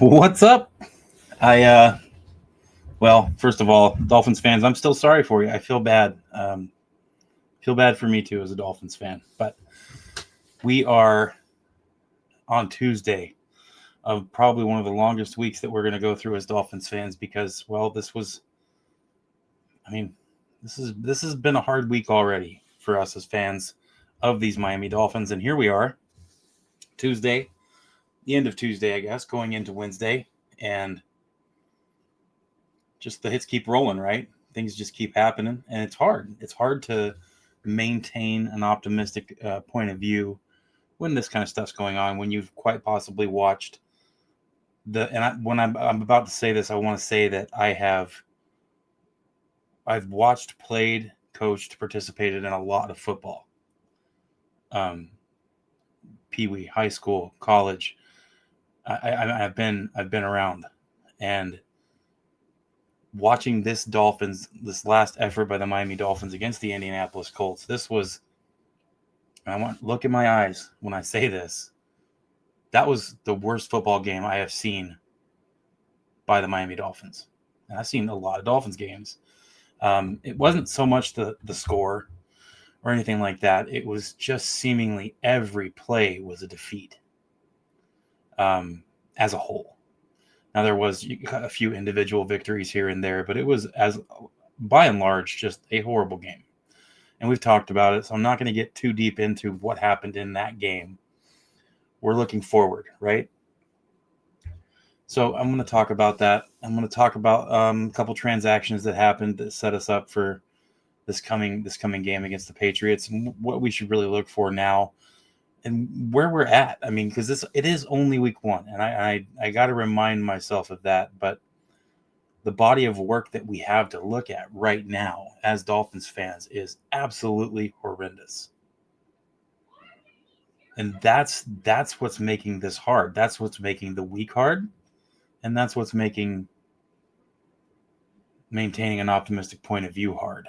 What's up? Well, first of all, Dolphins fans, I'm still sorry for you. I feel bad. Feel bad for me too as a Dolphins fan. But we are on Tuesday of probably one of the longest weeks that we're going to go through as Dolphins fans because, well, I mean, this has been a hard week already for us as fans of these Miami Dolphins, and here we are, Tuesday, the end of Tuesday, I guess, going into Wednesday, and just the hits keep rolling, right? Things just keep happening, and it's hard. It's hard to maintain an optimistic point of view when this kind of stuff's going on. When you've quite possibly watched when I'm about to say this, I want to say that I've watched, played, coached, participated in a lot of football. Pee wee, high school, college. I've been around, and watching this last effort by the Miami Dolphins against the Indianapolis Colts, look in my eyes when I say this, that was the worst football game I have seen by the Miami Dolphins. And I've seen a lot of Dolphins games. It wasn't so much the score or anything like that. It was just seemingly every play was a defeat as a whole. Now, there was a few individual victories here and there, but it was, by and large, just a horrible game. And we've talked about it, so I'm not going to get too deep into what happened in that game. We're looking forward, right? So I'm going to talk about that. I'm going to talk about a couple transactions that happened that set us up for this coming game against the Patriots, and what we should really look for now, and where we're at. I mean, because it is only week one, and I got to remind myself of that. But the body of work that we have to look at right now as Dolphins fans is absolutely horrendous. And that's what's making this hard. That's what's making the week hard. And that's what's making maintaining an optimistic point of view hard.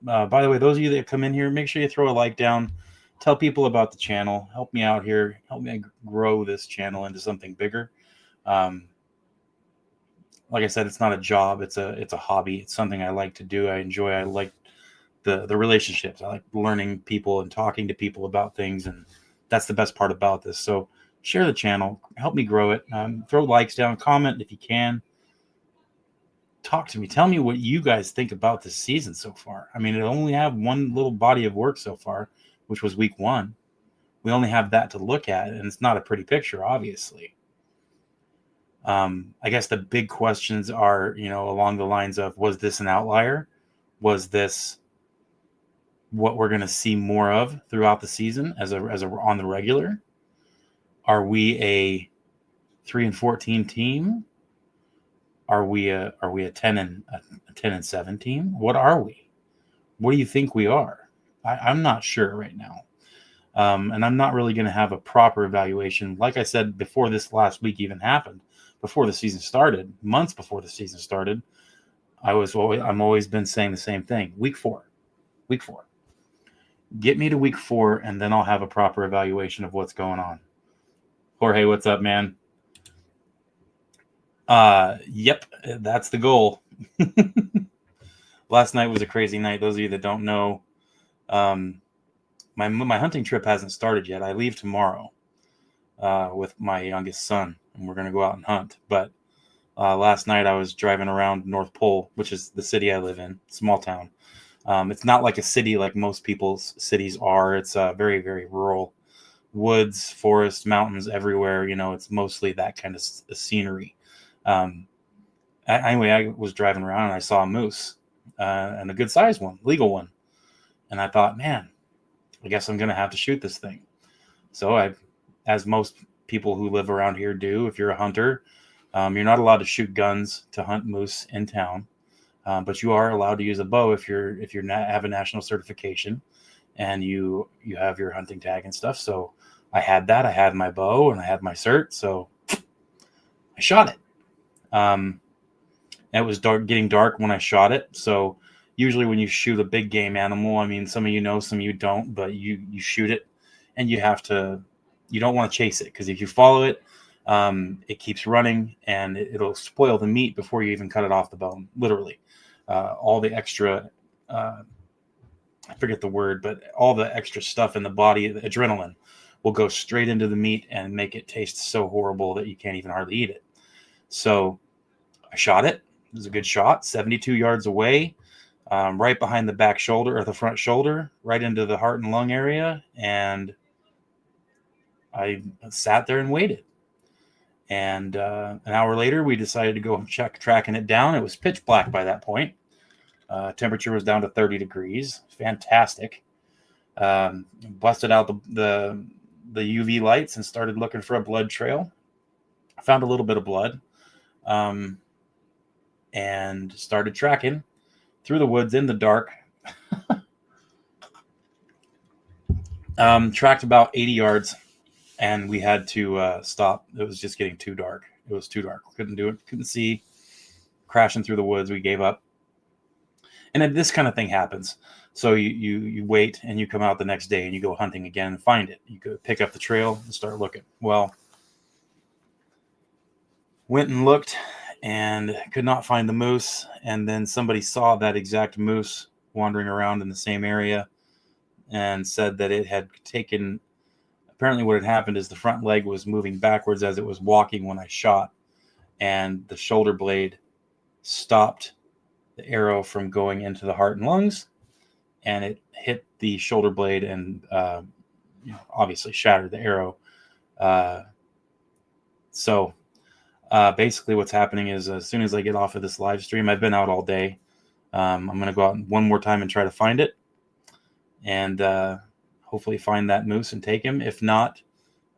By the way, those of you that come in here, make sure you throw a like down. Tell people about the channel. Help me out here. Help me grow this channel into something bigger. Like I said, it's not a job. It's a hobby. It's something I like to do. I enjoy. I like the relationships. I like learning people and talking to people about things, and that's the best part about this. So share the channel. Help me grow it. Throw likes down. Comment if you can. Talk to me. Tell me what you guys think about this season so far. I mean, it only have one little body of work so far, which was week one. We only have that to look at, and it's not a pretty picture, obviously. I guess the big questions are, along the lines of, was this an outlier? Was this what we're going to see more of throughout the season as a on the regular? Are we a 3-14 team? Are we a 10-7 team? What are we? What do you think we are? I'm not sure right now. And I'm not really going to have a proper evaluation. Like I said, before this last week even happened, before the season started, months before the season started, I'm always been saying the same thing. Week four. Get me to week 4, and then I'll have a proper evaluation of what's going on. Jorge, what's up, man? Yep, that's the goal. Last night was a crazy night. Those of you that don't know, my hunting trip hasn't started yet. I leave tomorrow with my youngest son, and we're going to go out and hunt. But last night I was driving around North Pole, which is the city I live in, small town. It's not like a city like most people's cities are. It's very, very rural. Woods, forests, mountains everywhere. It's mostly that kind of scenery. Anyway, I was driving around and I saw a moose, and a good sized one, legal one. And I thought, man, I guess I'm going to have to shoot this thing. So as most people who live around here do, if you're a hunter, you're not allowed to shoot guns to hunt moose in town. But you are allowed to use a bow if you have a national certification and you have your hunting tag and stuff. So I had that. I had my bow and I had my cert. So I shot it. It was getting dark when I shot it. So usually when you shoot a big game animal, I mean, some of you know, some of you don't, but you shoot it, and you don't want to chase it, because if you follow it, It keeps running, and it'll spoil the meat before you even cut it off the bone, literally. All the extra, I forget the word, but all the extra stuff in the body, the adrenaline, will go straight into the meat and make it taste so horrible that you can't even hardly eat it. So I shot it. It was a good shot, 72 yards away, right behind the back shoulder or the front shoulder, right into the heart and lung area. And I sat there and waited. And an hour later, we decided to go check tracking it down. It was pitch black by that point. Temperature was down to 30 degrees. Fantastic. Busted out the UV lights and started looking for a blood trail. I found a little bit of blood, and started tracking through the woods in the dark. Tracked about 80 yards, and we had to stop. It was just getting too dark. It was too dark. Couldn't do it. Couldn't see. Crashing through the woods, we gave up. And then this kind of thing happens. So you wait, and you come out the next day and you go hunting again and find it. You go pick up the trail and start looking. Well, went and looked and could not find the moose. And then somebody saw that exact moose wandering around in the same area and said that it had taken, apparently what had happened is the front leg was moving backwards as it was walking when I shot, and the shoulder blade stopped the arrow from going into the heart and lungs, and it hit the shoulder blade and obviously shattered the arrow. So basically what's happening is, as soon as I get off of this live stream, I've been out all day. I'm going to go out one more time and try to find it, and hopefully find that moose and take him. If not,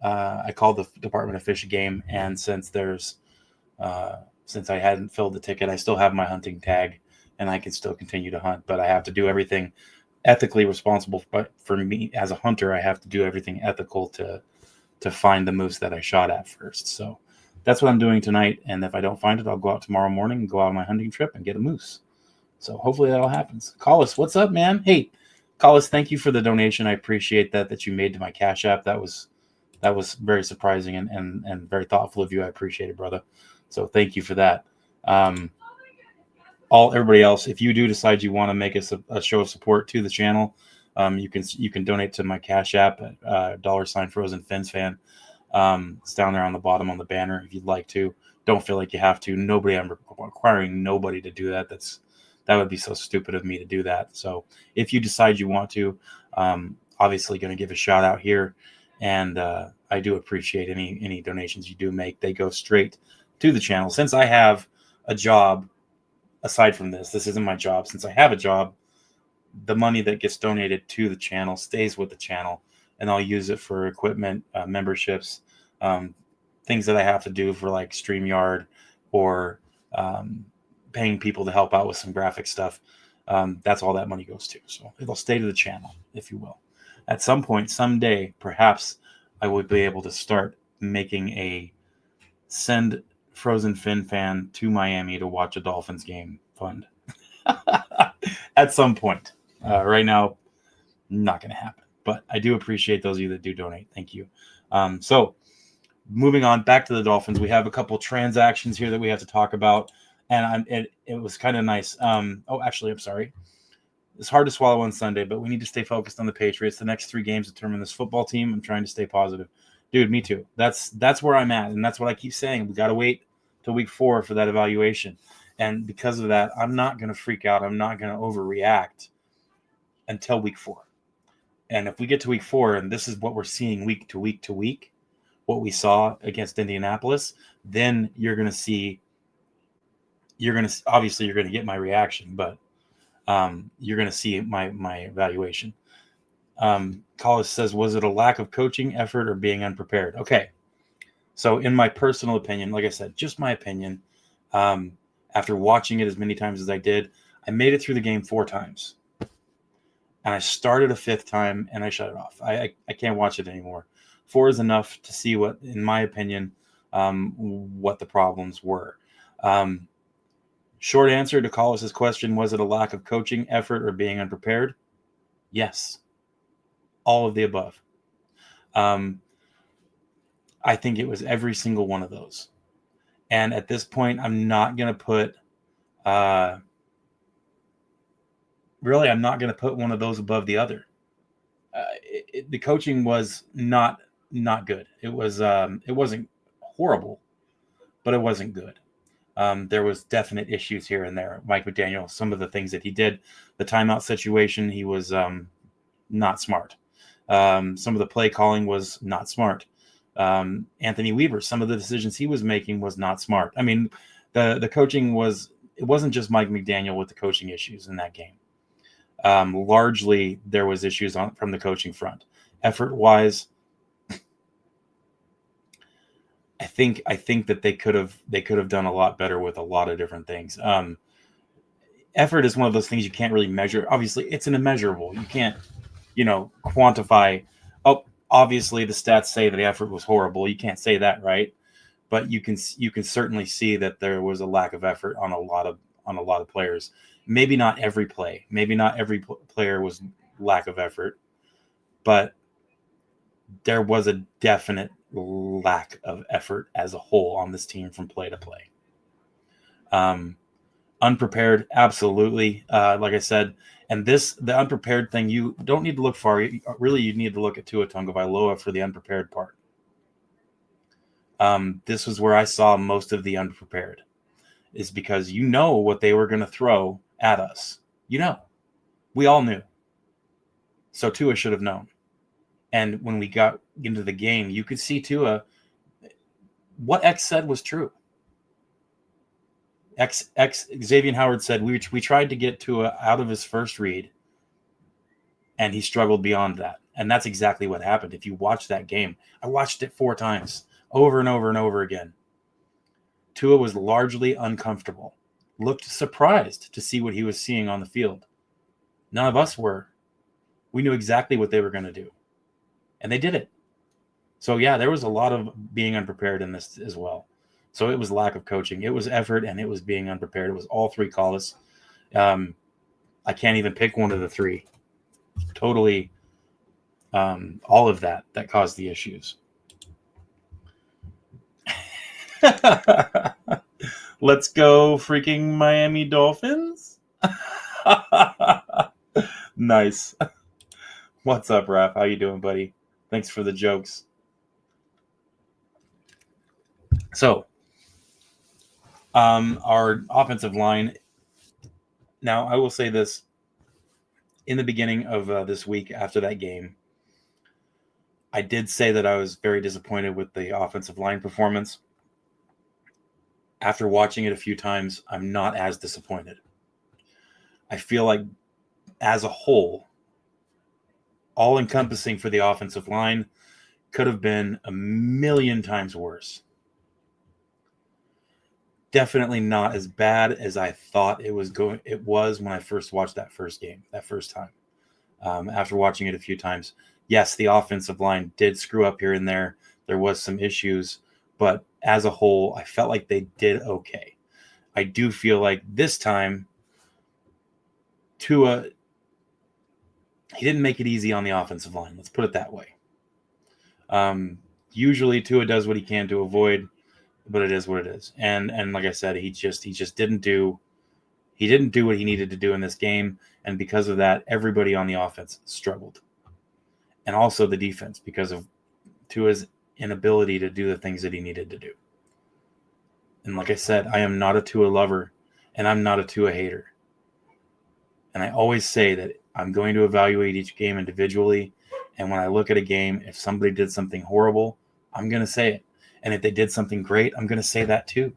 I called the Department of Fish and Game, and since I hadn't filled the ticket, I still have my hunting tag, and I can still continue to hunt. But I have to do everything ethically responsible. But for me as a hunter, I have to do everything ethical to find the moose that I shot at first. So that's what I'm doing tonight. And if I don't find it, I'll go out tomorrow morning and go out on my hunting trip and get a moose. So hopefully that all happens. Collis, what's up, man? Hey, Collis, thank you for the donation. I appreciate that you made to my Cash App. That was very surprising and very thoughtful of you. I appreciate it, brother. So thank you for that. Everybody else, if you do decide you want to make a show of support to the channel, you can donate to my Cash App at $FrozenFinsFan. It's down there on the bottom on the banner if you'd like to. Don't feel like you have to. I'm requiring nobody to do that. That would be so stupid of me to do that. So if you decide you want to, obviously going to give a shout out here, and I do appreciate any donations you do make. They go straight to the channel. Since I have a job aside from this isn't my job. Since I have a job, the money that gets donated to the channel stays with the channel, and I'll use it for equipment, memberships, things that I have to do for like StreamYard, or paying people to help out with some graphic stuff. That's all that money goes to. So it'll stay to the channel, if you will. At some point, someday, perhaps I would be able to start making a send Frozen Fin fan to Miami to watch a Dolphins game fund. At some point. Right now, not going to happen. But I do appreciate those of you that do donate. Thank you. So moving on back to the Dolphins, we have a couple transactions here that we have to talk about. And it was kind of nice. Actually, I'm sorry. It's hard to swallow on Sunday, but we need to stay focused on the Patriots. The next 3 games determine this football team. I'm trying to stay positive. Dude, me too. That's where I'm at, and that's what I keep saying. We got to wait till week 4 for that evaluation. And because of that, I'm not going to freak out. I'm not going to overreact until week 4. And if we get to week 4, and this is what we're seeing week to week to week, what we saw against Indianapolis, then you're going to see, obviously you're going to get my reaction, but you're going to see my evaluation. Collis says, was it a lack of coaching, effort, or being unprepared? Okay. So in my personal opinion, like I said, just my opinion, after watching it as many times as I did, I made it through the game 4 times. And I started a 5th time and I shut it off. I can't watch it anymore. 4 is enough to see what, in my opinion, what the problems were. Short answer to Collis's question, was it a lack of coaching, effort, or being unprepared? Yes. All of the above. I think it was every single one of those. And at this point, I'm not going to put I'm not going to put one of those above the other. The coaching was not good. It wasn't horrible, but it wasn't good. There was definite issues here and there. Mike McDaniel, some of the things that he did, the timeout situation, he was not smart. Some of the play calling was not smart. Anthony Weaver, some of the decisions he was making was not smart. I mean, the coaching it wasn't just Mike McDaniel with the coaching issues in that game. Largely, there was issues from the coaching front. Effort-wise, I think that they could have done a lot better with a lot of different things. Effort is one of those things you can't really measure. Obviously, it's an immeasurable. You can't, quantify. Oh, obviously, the stats say that the effort was horrible. You can't say that, right? But you can certainly see that there was a lack of effort on a lot of players. Maybe not every play. Maybe not every player was lack of effort, but there was a definite lack of effort as a whole on this team from play to play. Unprepared, absolutely. Like I said, and the unprepared thing, you don't need to look far. Really, you need to look at Tua Tagovailoa for the unprepared part. This was where I saw most of the unprepared, is because what they were going to throw at us. We all knew. So Tua should have known. And when we got into the game, you could see Tua. What X said was true. Xavier Howard said we tried to get Tua out of his first read, and he struggled beyond that. And that's exactly what happened. If you watch that game, I watched it 4 times, over and over and over again. Tua was largely uncomfortable, looked surprised to see what he was seeing on the field. None of us were. We knew exactly what they were going to do, and they did it. So, yeah, there was a lot of being unprepared in this as well. So it was lack of coaching. It was effort, and it was being unprepared. It was all 3 calls. I can't even pick one of the 3. Totally all of that caused the issues. Let's go freaking Miami Dolphins. Nice. What's up, Raph? How you doing, buddy? Thanks for the jokes. So, our offensive line. Now, I will say this. In the beginning of this week after that game, I did say that I was very disappointed with the offensive line performance. After watching it a few times, I'm not as disappointed. I feel like, as a whole, all-encompassing for the offensive line, could have been a million times worse. Definitely not as bad as I thought it was when I first watched that first time. After watching it a few times, yes, the offensive line did screw up here and there. There was some issues, but as a whole, I felt like they did okay. I do feel like this time, Tua, he didn't make it easy on the offensive line. Let's put it that way. Usually Tua does what he can to avoid, but it is what it is. And like I said, he just didn't do what he needed to do in this game. And because of that, everybody on the offense struggled. And also the defense, because of Tua's inability to do the things that he needed to do. And like I said, I am not a Tua lover, and I'm not a Tua hater. And I always say that I'm going to evaluate each game individually. And when I look at a game, if somebody did something horrible, I'm going to say it. And if they did something great, I'm going to say that too.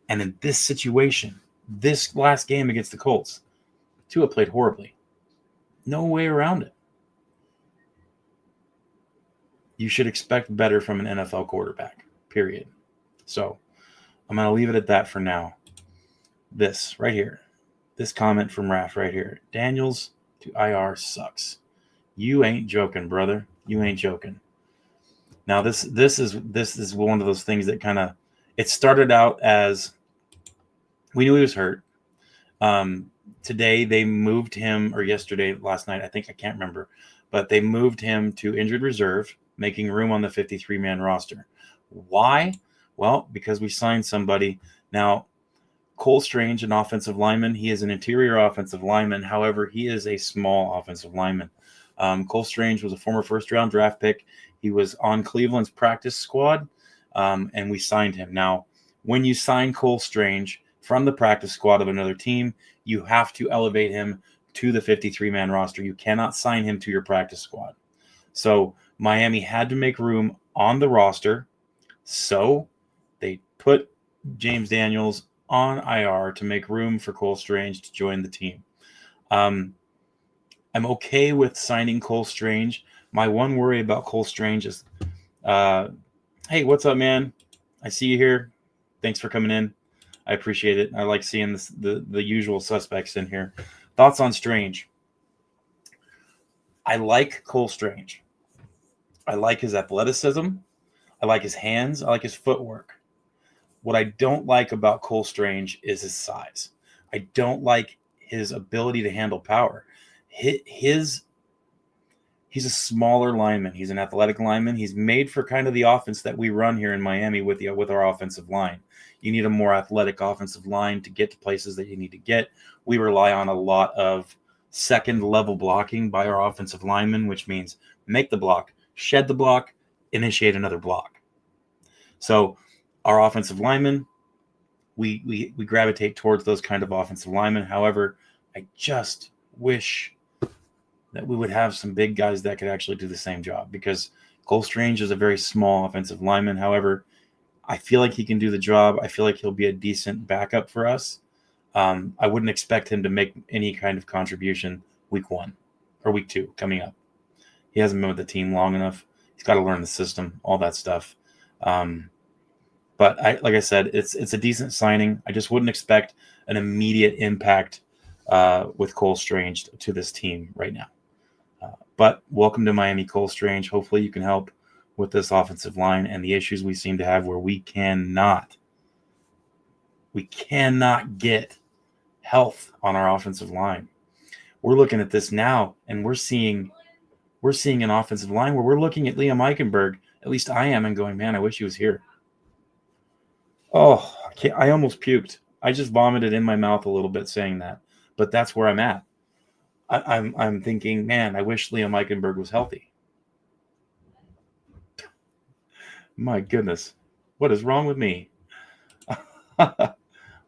And in this situation, this last game against the Colts, Tua played horribly. No way around it. You should expect better from an NFL quarterback, period. So I'm going to leave it at that for now. This right here, this comment from Raph right here. Daniels to IR sucks. You ain't joking, brother. You ain't joking. Now this is one of those things that kind of, it started out as we knew he was hurt. Today they moved him, or yesterday, last night, I think, I can't remember, but they moved him to injured reserve. making room on the 53-man roster. Why? Well, because we signed somebody. Now, Cole Strange, an offensive lineman, he is an interior offensive lineman. However, he is a small offensive lineman. Cole Strange was a former first-round draft pick. He was on Cleveland's practice squad, and we signed him. Now, when you sign Cole Strange from the practice squad of another team, you have to elevate him to the 53-man roster. You cannot sign him to your practice squad. So Miami had to make room on the roster, so they put James Daniels on IR to make room for Cole Strange to join the team. I'm okay with signing Cole Strange. My one worry about Cole Strange is, hey, what's up, man? I see you here. Thanks for coming in. I appreciate it. I like seeing the usual suspects in here. Thoughts on Strange? I like Cole Strange. I like his athleticism. I like his hands. I like his footwork. What I don't like about Cole Strange is his size. I don't like his ability to handle power. He's a smaller lineman. He's an athletic lineman. He's made for kind of the offense that we run here in Miami with our offensive line. You need a more athletic offensive line to get to places that you need to get. We rely on a lot of second-level blocking by our offensive linemen, which means make the block, shed the block, initiate another block. So our offensive linemen, we gravitate towards those kind of offensive linemen. However, I just wish that we would have some big guys that could actually do the same job, because Cole Strange is a very small offensive lineman. However, I feel like he can do the job. I feel like he'll be a decent backup for us. I wouldn't expect him to make any kind of contribution week 1 or week 2 coming up. He hasn't been with the team long enough. He's got to learn the system, all that stuff. But like I said, it's a decent signing. I just wouldn't expect an immediate impact with Cole Strange to this team right now. But welcome to Miami, Cole Strange. Hopefully you can help with this offensive line and the issues we seem to have where we cannot get health on our offensive line. We're looking at this now, and we're seeing an offensive line where we're looking at Liam Eichenberg, at least I am, and going, man, I wish he was here. Oh, I almost puked. I just vomited in my mouth a little bit saying that, but that's where I'm at. I'm thinking, man, I wish Liam Eichenberg was healthy. My goodness, what is wrong with me?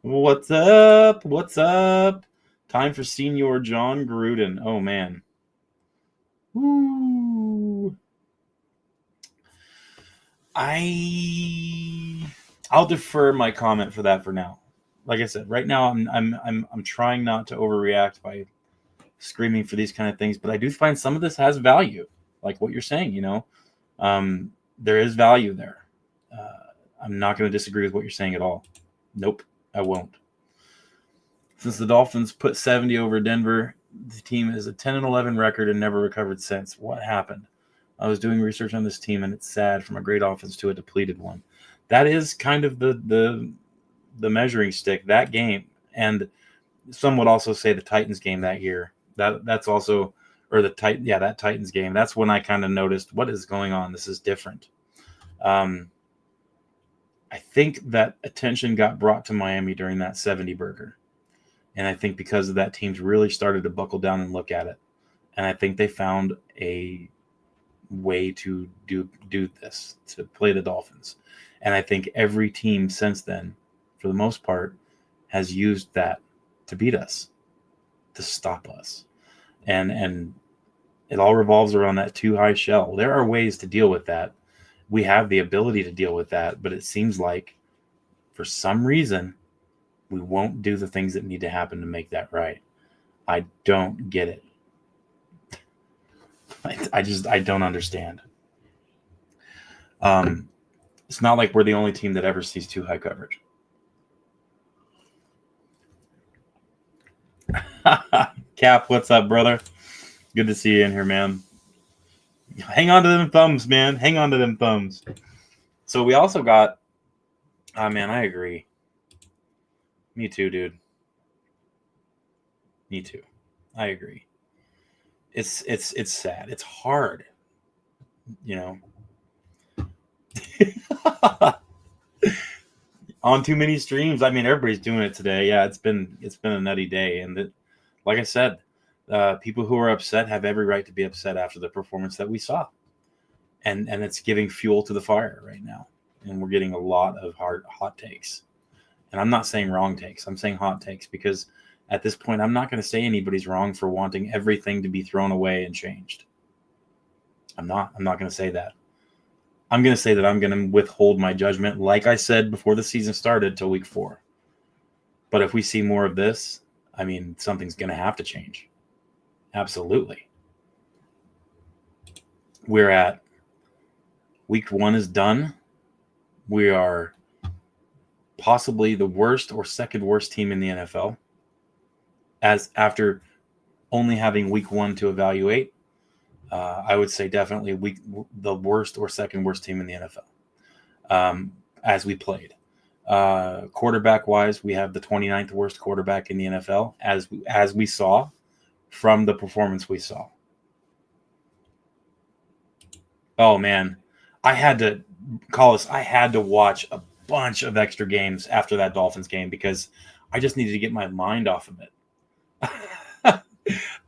What's up? What's up? Time for Senior John Gruden. Oh, man. Woo. I'll defer my comment for that for now. Like I said, right now I'm trying not to overreact by screaming for these kind of things, but I do find some of this has value, like what you're saying. There is value there. I'm not going to disagree with what you're saying at all. Nope, I won't. Since the Dolphins put 70 over Denver, the team has a 10-11 record and never recovered since. What happened? I was doing research on this team, and it's sad, from a great offense to a depleted one. That is kind of the measuring stick, that game. And some would also say the Titans game that year. That's also, or that Titans game. That's when I kind of noticed, what is going on? This is different. I think that attention got brought to Miami during that 70 burger. And I think because of that, teams really started to buckle down and look at it. And I think they found a way to do this, to play the Dolphins. And I think every team since then, for the most part, has used that to beat us, to stop us. And it all revolves around that too high shell. There are ways to deal with that. We have the ability to deal with that, but it seems like for some reason we won't do the things that need to happen to make that right. I don't get it. I don't understand. It's not like we're the only team that ever sees too high coverage. Cap, what's up, brother? Good to see you in here, man. Hang on to them thumbs, man. Hang on to them thumbs. So we also got, man, I agree. Me too, dude. Me too. I agree. It's sad. It's hard. On too many streams. I mean, everybody's doing it today. Yeah, it's been a nutty day, and like I said, people who are upset have every right to be upset after the performance that we saw, and it's giving fuel to the fire right now, and we're getting a lot of hot takes. And I'm not saying wrong takes. I'm saying hot takes because at this point, I'm not going to say anybody's wrong for wanting everything to be thrown away and changed. I'm not going to say that. I'm going to say that I'm going to withhold my judgment, like I said before the season started, till week 4. But if we see more of this, I mean, something's going to have to change. Absolutely. We're at week 1 is done. We are possibly the worst or second worst team in the NFL, as after only having week 1 to evaluate. I would say definitely the worst or second worst team in the NFL as we played. Quarterback-wise, we have the 29th worst quarterback in the NFL, as we saw from the performance we saw. Oh, man. I had to watch a bunch of extra games after that Dolphins game because I just needed to get my mind off of it.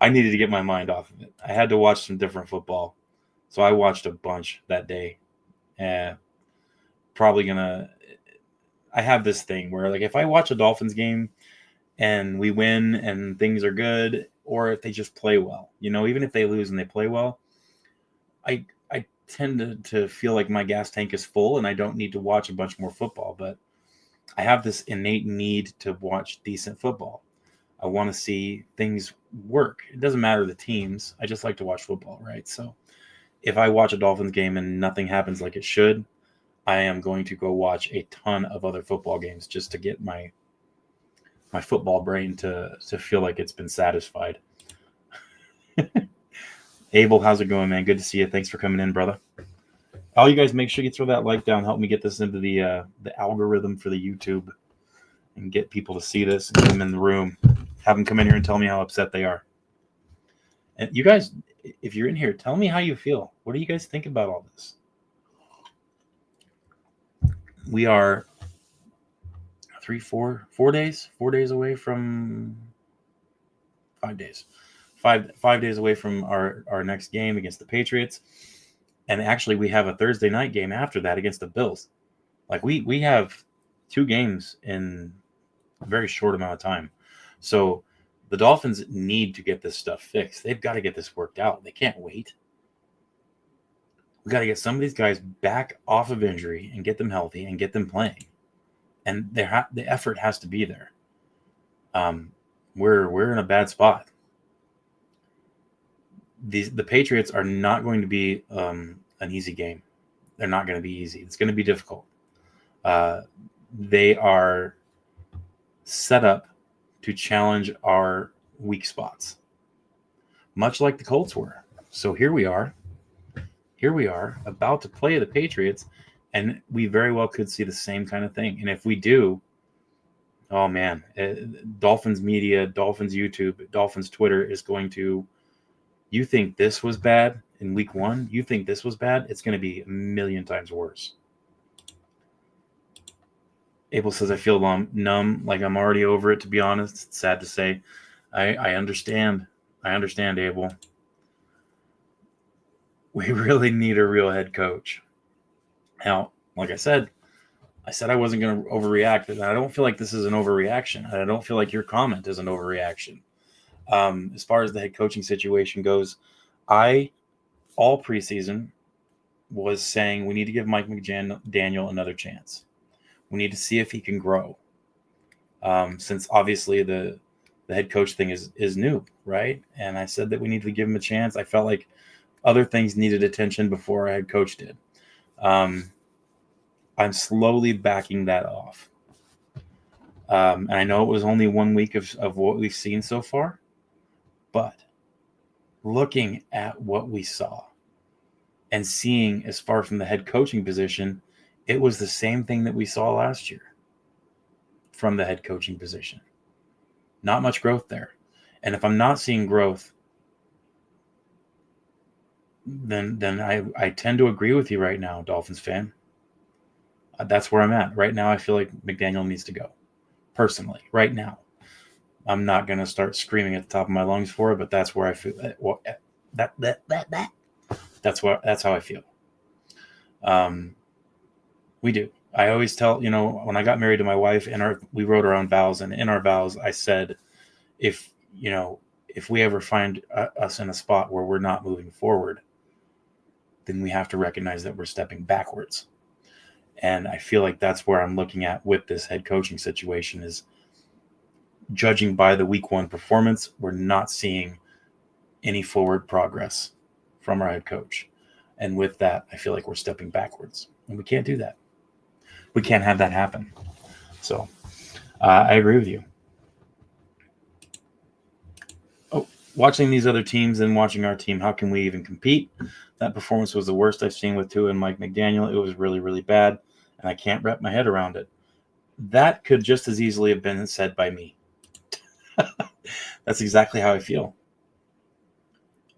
I needed to get my mind off of it. I had to watch some different football. So I watched a bunch that day. I have this thing where, like, if I watch a Dolphins game and we win and things are good, or if they just play well, even if they lose and they play well, I tend to feel like my gas tank is full and I don't need to watch a bunch more football. But I have this innate need to watch decent football. I want to see things work. It doesn't matter the teams. I just like to watch football, right? So if I watch a Dolphins game and nothing happens like it should, I am going to go watch a ton of other football games just to get my football brain to feel like it's been satisfied. Abel, how's it going, man? Good to see you. Thanks for coming in, brother. All you guys, make sure you throw that like down. Help me get this into the algorithm for the YouTube and get people to see this and get them in the room. Have them come in here and tell me how upset they are. And you guys, if you're in here, tell me how you feel. What do you guys think about all this? We are 4 days away from 5 days. 5 days away from our next game against the Patriots. And actually, we have a Thursday night game after that against the Bills. Like, we have 2 games in a very short amount of time. So the Dolphins need to get this stuff fixed. They've got to get this worked out. They can't wait. We got to get some of these guys back off of injury and get them healthy and get them playing. And the effort has to be there. We're in a bad spot. The Patriots are not going to be an easy game. They're not going to be easy. It's going to be difficult. They are set up to challenge our weak spots, much like the Colts were. So here we are about to play the Patriots, and we very well could see the same kind of thing. And if we do, oh man, Dolphins media, Dolphins YouTube, Dolphins Twitter is going to, you think this was bad in week 1? You think this was bad? It's going to be a million times worse. Abel says, I feel numb, like I'm already over it, to be honest. It's sad to say. I understand. I understand, Abel. We really need a real head coach. Now, like I said I wasn't going to overreact, and I don't feel like this is an overreaction. I don't feel like your comment is an overreaction. As far as the head coaching situation goes, all preseason was saying we need to give Mike McDaniel another chance. We need to see if he can grow. Since obviously the head coach thing is new, right? And I said that we need to give him a chance. I felt like other things needed attention before our head coach did. I'm slowly backing that off. And I know it was only 1 week of what we've seen so far, but looking at what we saw and seeing as far from the head coaching position, it was the same thing that we saw last year from the head coaching position. Not much growth there. And if I'm not seeing growth, then I tend to agree with you right now, Dolphins fan. That's where I'm at right now. I feel like McDaniel needs to go. Personally, right now, I'm not going to start screaming at the top of my lungs for it, but that's where I feel. Well, that's how I feel. We do. I always tell, when I got married to my wife, and we wrote our own vows, and in our vows, I said, if we ever find us in a spot where we're not moving forward, then we have to recognize that we're stepping backwards. And I feel like that's where I'm looking at with this head coaching situation is judging by the week 1 performance, we're not seeing any forward progress from our head coach. And with that, I feel like we're stepping backwards. And we can't do that. We can't have that happen. So I agree with you. Watching these other teams and watching our team, how can we even compete? That performance was the worst I've seen with Tua and Mike McDaniel. It was really, really bad, and I can't wrap my head around it. That could just as easily have been said by me. That's exactly how I feel.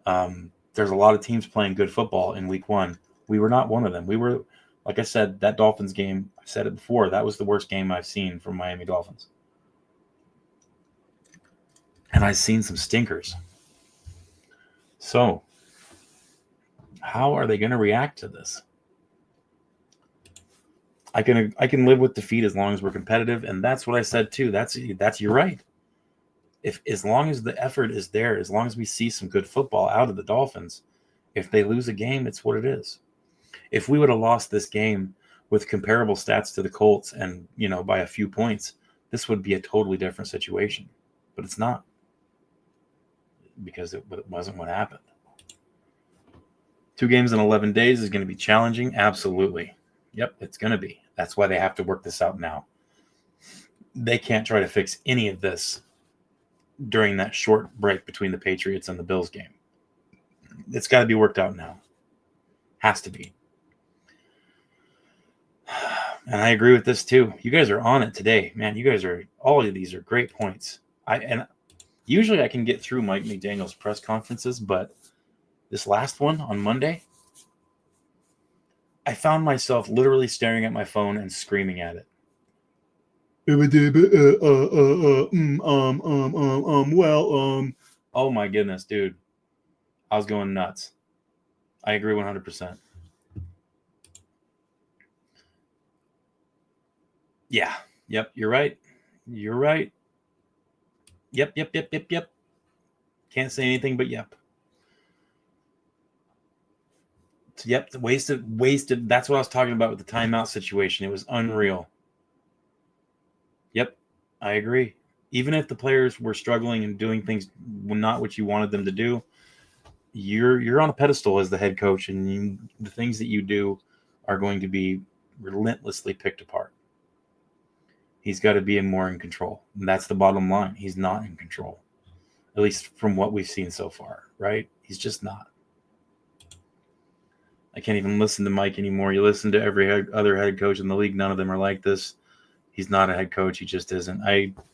There's a lot of teams playing good football in week 1. We were not one of them. We were, like I said, that Dolphins game, I said it before, that was the worst game I've seen from Miami Dolphins. And I've seen some stinkers. So, how are they going to react to this? I can live with defeat as long as we're competitive, and that's what I said too. That's you're right. If as long as the effort is there, as long as we see some good football out of the Dolphins, if they lose a game, it's what it is. If we would have lost this game with comparable stats to the Colts and by a few points, this would be a totally different situation. But it's not, because it wasn't what happened. 2 games in 11 days is going to be challenging. Absolutely. Yep, it's going to be. That's why they have to work this out now. They can't try to fix any of this during that short break between the Patriots and the Bills game. It's got to be worked out now. Has to be. And I agree with this too. You guys are on it today, man. All of these are great points. And usually I can get through Mike McDaniel's press conferences, but this last one on Monday, I found myself literally staring at my phone and screaming at it. Oh my goodness, dude. I was going nuts. I agree 100%. Yeah. Yep. You're right. Yep. Can't say anything but yep. Yep. Wasted. That's what I was talking about with the timeout situation. It was unreal. Yep. I agree. Even if the players were struggling and doing things not what you wanted them to do, you're on a pedestal as the head coach, and the things that you do are going to be relentlessly picked apart. He's got to be more in control. And that's the bottom line. He's not in control, at least from what we've seen so far, right? He's just not. I can't even listen to Mike anymore. You listen to every other head coach in the league. None of them are like this. He's not a head coach. He just isn't.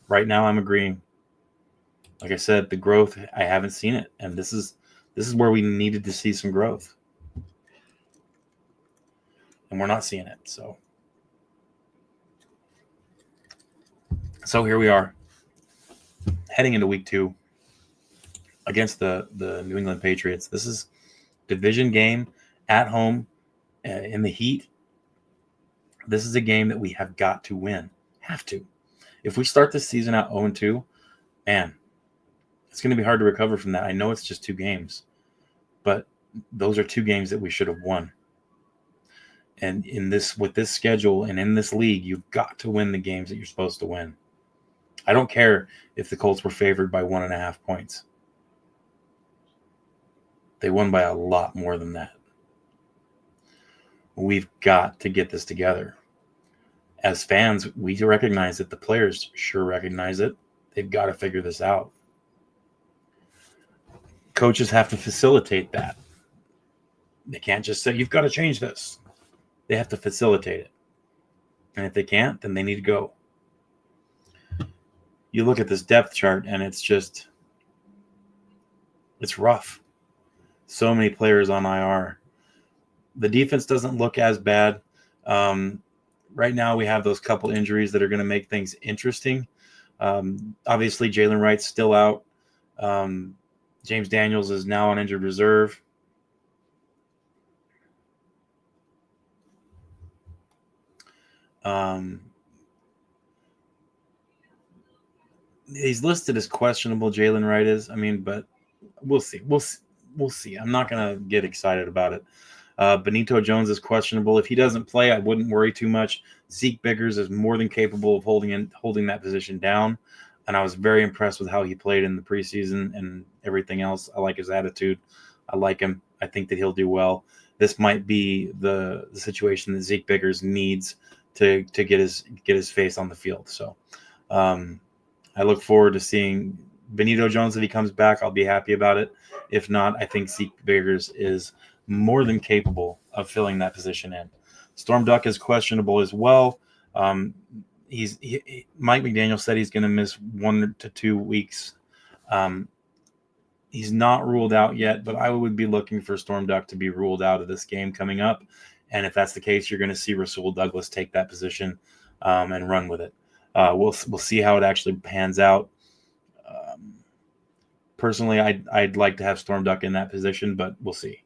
Right now I'm agreeing. Like I said, the growth, I haven't seen it. And this is where we needed to see some growth. And we're not seeing it. So here we are, heading into week 2 against the New England Patriots. This is division game at home in the heat. This is a game that we have got to win. Have to. If we start this season out 0-2, man, it's going to be hard to recover from that. I know it's just 2 games, but those are 2 games that we should have won. And with this schedule and in this league, you've got to win the games that you're supposed to win. I don't care if the Colts were favored by 1.5 points. They won by a lot more than that. We've got to get this together. As fans, we recognize it. The players sure recognize it. They've got to figure this out. Coaches have to facilitate that. They can't just say, you've got to change this. They have to facilitate it. And if they can't, then they need to go. You look at this depth chart, and it's rough. So many players on IR. The defense doesn't look as bad. right now we have those couple injuries that are going to make things interesting. Obviously, Jalen Wright's still out. James Daniels is now on injured reserve. He's listed as questionable. Jalen Wright is. I mean, but we'll see. We'll see. I'm not gonna get excited about it. Benito Jones is questionable. If he doesn't play, I wouldn't worry too much. Zeke Biggers is more than capable of holding that position down, and I was very impressed with how he played in the preseason and everything else. I like his attitude. I like him. I think that he'll do well. This might be the situation that Zeke Biggers needs to get his face on the field. So. I look forward to seeing Benito Jones. If he comes back, I'll be happy about it. If not, I think Zeke Biggers is more than capable of filling that position in. Storm Duck is questionable as well. Mike McDaniel said he's going to miss 1 to 2 weeks. He's not ruled out yet, but I would be looking for Storm Duck to be ruled out of this game coming up. And if that's the case, you're going to see Rasul Douglas take that position and run with it. We'll see how it actually pans out. Personally, I'd like to have Storm Duck in that position, but we'll see.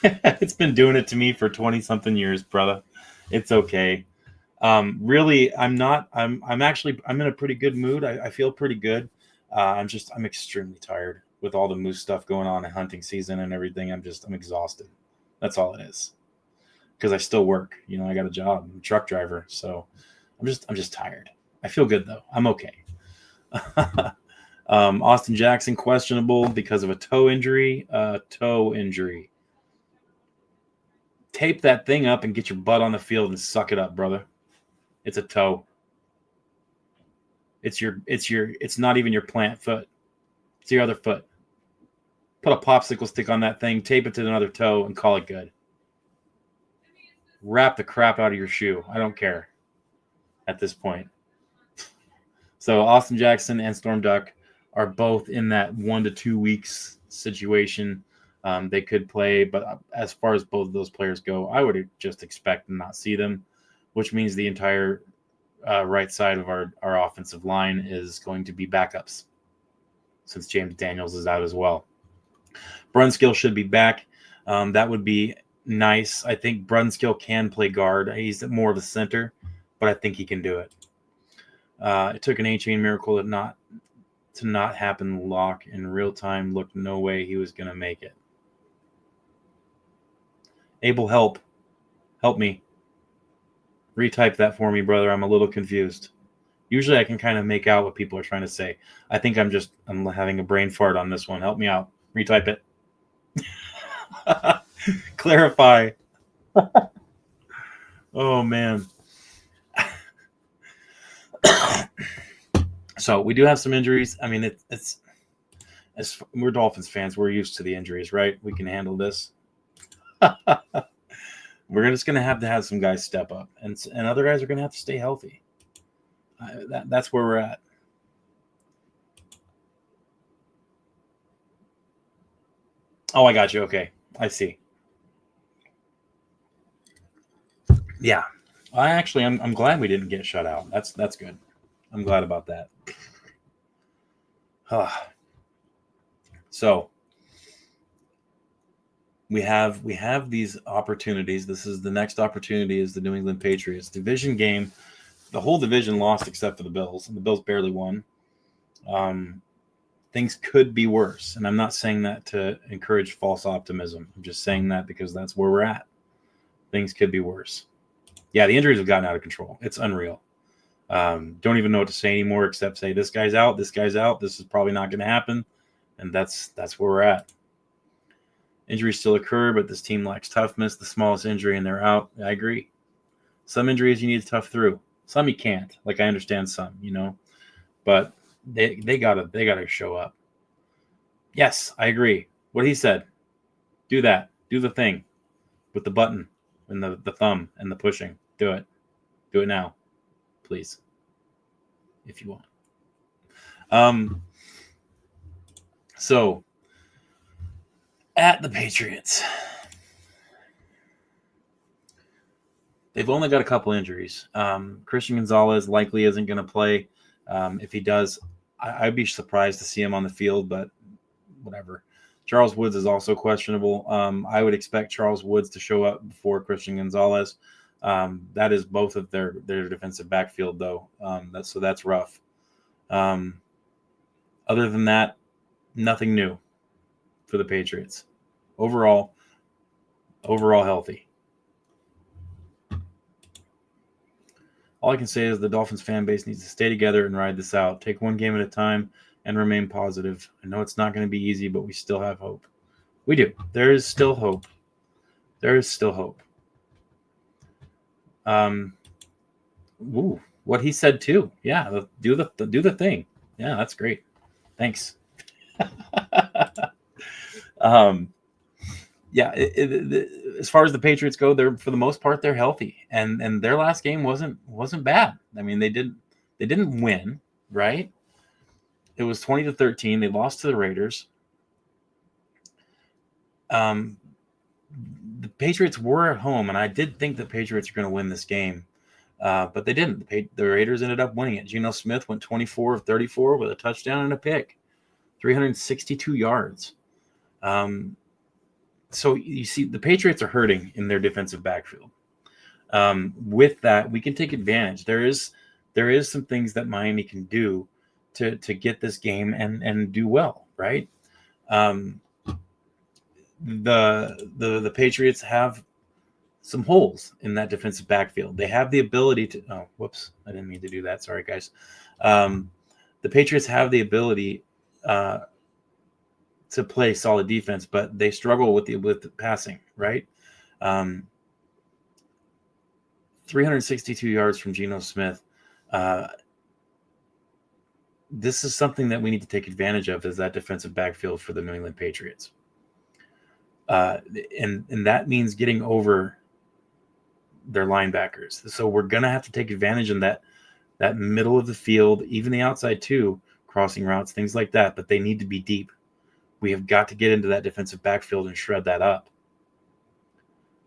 It's been doing it to me for 20-something years, brother. It's okay. Really, I'm not. I'm in a pretty good mood. I feel pretty good. I'm extremely tired with all the moose stuff going on in hunting season and everything. I'm exhausted. That's all it is. Because I still work. I got a job. I'm a truck driver. So I'm just tired. I feel good though. I'm okay. Austin Jackson questionable because of a toe injury. Tape that thing up and get your butt on the field and suck it up, brother. It's a toe. It's not even your plant foot. It's your other foot. Put a popsicle stick on that thing, tape it to another toe, and call it good. Wrap the crap out of your shoe. I don't care at this point. So Austin Jackson and Storm Duck are both in that 1 to 2 weeks situation. They could play, but as far as both of those players go, I would just expect to not see them, which means the entire right side of our offensive line is going to be backups since James Daniels is out as well. Brunskill should be back. That would be nice. I think Brunskill can play guard. He's more of a center, but I think he can do it. It took an A-chain miracle to not happen. Lock in real time looked no way he was going to make it. Abel, help me. Retype that for me, brother. I'm a little confused. Usually I can kind of make out what people are trying to say. I think I'm having a brain fart on this one. Help me out. Retype it. Clarify. Oh, man. So we do have some injuries. I mean, we're Dolphins fans. We're used to the injuries, right? We can handle this. We're just going to have some guys step up, and other guys are going to have to stay healthy. That's where we're at. Oh, I got you. Okay, I see. Yeah, I'm glad we didn't get shut out. That's good. I'm glad about that. So we have these opportunities. This is the next opportunity is the New England Patriots division game. The whole division lost except for the Bills, and the Bills barely won. Things could be worse, and I'm not saying that to encourage false optimism. I'm just saying that because that's where we're at. Things could be worse. Yeah, the injuries have gotten out of control. It's unreal. Don't even know what to say anymore except say this guy's out. This is probably not going to happen, and that's where we're at. Injuries still occur, but this team lacks toughness. The smallest injury, and they're out. I agree. Some injuries you need to tough through. Some you can't. Like I understand some, but they gotta show up. Yes, I agree. What he said. Do that. Do the thing with the button and the thumb and the pushing. Do it. Do it now, please, if you want. So at the Patriots. They've only got a couple injuries. Christian Gonzalez likely isn't going to play. If he does, I'd be surprised to see him on the field, but whatever. Charles Woods is also questionable. I would expect Charles Woods to show up before Christian Gonzalez. That is both of their defensive backfield, though. That's rough. Other than that, nothing new for the Patriots. Overall healthy. All I can say is the Dolphins fan base needs to stay together and ride this out. Take one game at a time and remain positive. I know it's not going to be easy, but we still have hope. We do. There is still hope. There is still hope. What he said too. Yeah, do the thing. Yeah, that's great. Thanks. Yeah, as far as the Patriots go, they're for the most part they're healthy, and their last game wasn't bad. I mean, they didn't win, right? It was 20-13. They lost to the Raiders. The Patriots were at home, and I did think the Patriots were going to win this game, but they didn't. The Raiders ended up winning it. Geno Smith went 24 of 34 with a touchdown and a pick, 362 yards. So you see, the Patriots are hurting in their defensive backfield. With that, we can take advantage. There is some things that Miami can do to get this game and do well, right? The Patriots have some holes in that defensive backfield. They have the ability to. Oh, whoops! I didn't mean to do that. Sorry, guys. The Patriots have the ability to play solid defense, but they struggle with the passing, right? 362 yards from Geno Smith. This is something that we need to take advantage of, is that defensive backfield for the New England Patriots. And that means getting over their linebackers. So we're going to have to take advantage of that middle of the field, even the outside too, crossing routes, things like that, but they need to be deep. We have got to get into that defensive backfield and shred that up.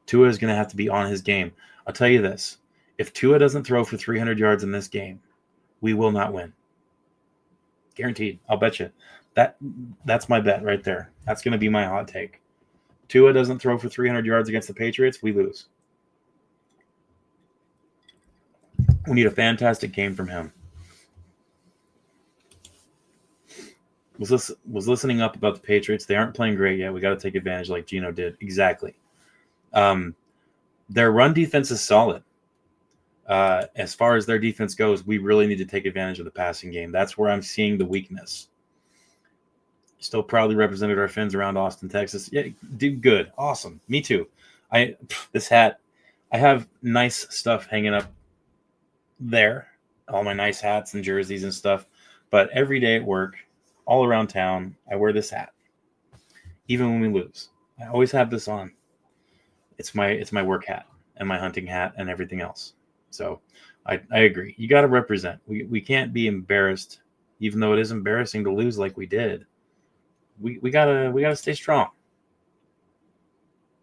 Tua is going to have to be on his game. I'll tell you this. If Tua doesn't throw for 300 yards in this game, we will not win. Guaranteed. I'll bet you. That's my bet right there. That's going to be my hot take. Tua doesn't throw for 300 yards against the Patriots, we lose. We need a fantastic game from him. Was listening up about the Patriots. They aren't playing great yet. We got to take advantage like Geno did. Exactly. Their run defense is solid. As far as their defense goes, we really need to take advantage of the passing game. That's where I'm seeing the weakness. Still proudly represented our Fins around Austin, Texas. Yeah, dude, good. Awesome. Me too. This hat, I have nice stuff hanging up there. All my nice hats and jerseys and stuff. But every day at work, all around town, I wear this hat. Even when we lose. I always have this on. It's my work hat and my hunting hat and everything else. So I agree. You got to represent. We can't be embarrassed, even though it is embarrassing to lose like we did. We gotta stay strong.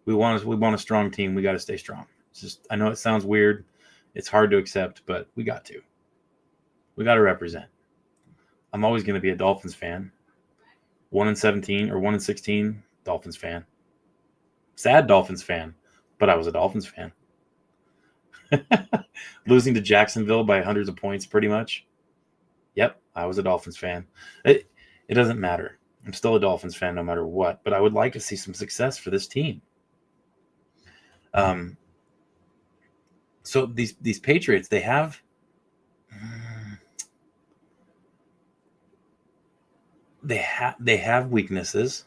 We want a strong team. We got to stay strong. It's just, I know it sounds weird. It's hard to accept, but we got to. We got to represent. I'm always going to be a Dolphins fan. 1-17 or 1-16, Dolphins fan. Sad Dolphins fan, but I was a Dolphins fan. Losing to Jacksonville by hundreds of points, pretty much. Yep, I was a Dolphins fan. It doesn't matter. I'm still a Dolphins fan no matter what, but I would like to see some success for this team. So these Patriots, they have weaknesses.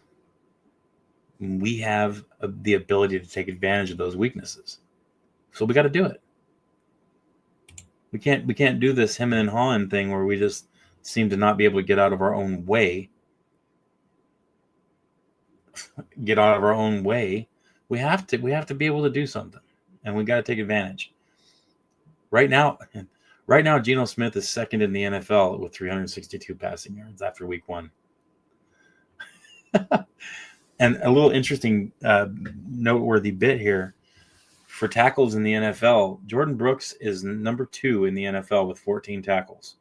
We have the ability to take advantage of those weaknesses. So we got to do it. We can't do this him and hawing thing where we just seem to not be able to get out of our own way. We have to be able to do something, and we got to take advantage. Right now, Geno Smith is second in the NFL with 362 passing yards after week 1. And a little interesting noteworthy bit here For tackles in the NFL, Jordan Brooks is number 2 in the NFL with 14 tackles.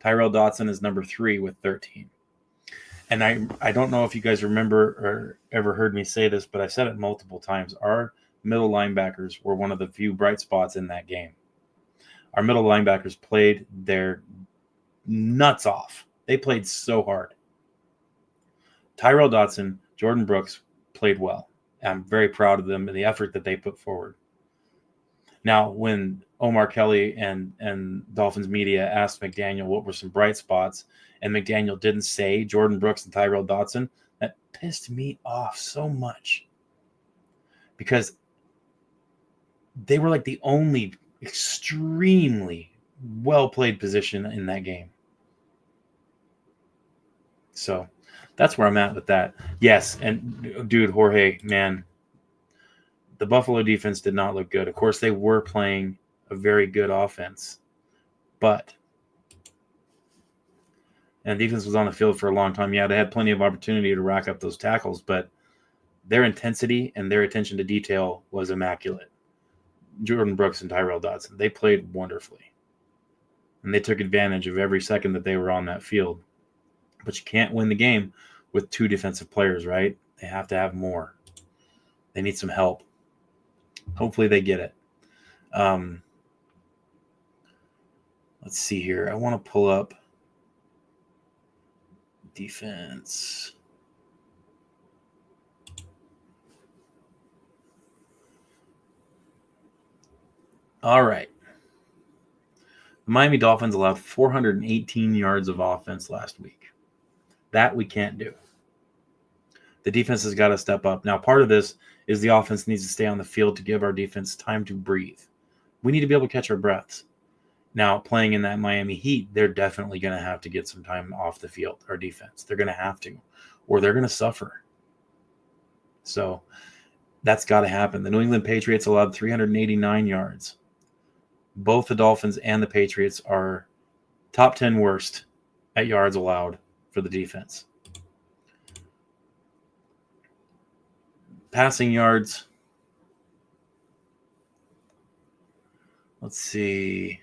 Tyrell Dodson is number 3 with 13. And I don't know if you guys remember or ever heard me say this, but I said it multiple times. Our middle linebackers were one of the few bright spots in that game. Our middle linebackers played their nuts off. They played so hard. Tyrell Dodson, Jordan Brooks played well. I'm very proud of them and the effort that they put forward. Now, when Omar Kelly and Dolphins media asked McDaniel what were some bright spots, and McDaniel didn't say Jordan Brooks and Tyrell Dodson, that pissed me off so much because they were like the only extremely well-played position in that game. So that's where I'm at with that. Yes, and dude, Jorge, man, the Buffalo defense did not look good. Of course, they were playing a very good offense, and defense was on the field for a long time. Yeah, they had plenty of opportunity to rack up those tackles, but their intensity and their attention to detail was immaculate. Jordan Brooks and Tyrell Dodson, they played wonderfully, and they took advantage of every second that they were on that field. But you can't win the game with 2 defensive players, right? They have to have more. They need some help. Hopefully they get it. Let's see here. I want to pull up defense. All right. The Miami Dolphins allowed 418 yards of offense last week. That we can't do. The defense has got to step up. Now, part of this is the offense needs to stay on the field to give our defense time to breathe. We need to be able to catch our breaths. Now, playing in that Miami Heat, they're definitely going to have to get some time off the field, our defense. They're going to have to, or they're going to suffer. So that's got to happen. The New England Patriots allowed 389 yards. Both the Dolphins and the Patriots are top 10 worst at yards allowed for the defense. Passing yards. Let's see.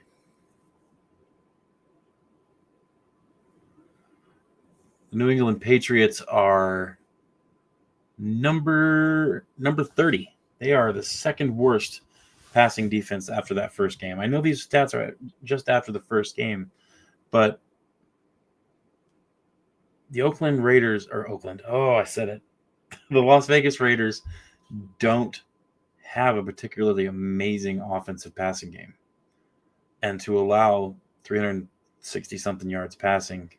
The New England Patriots are number 30. They are the second worst passing defense after that first game. I know these stats are just after the first game, but the Oakland Raiders – or Oakland. Oh, I said it. The Las Vegas Raiders don't have a particularly amazing offensive passing game. And to allow 360-something yards passing,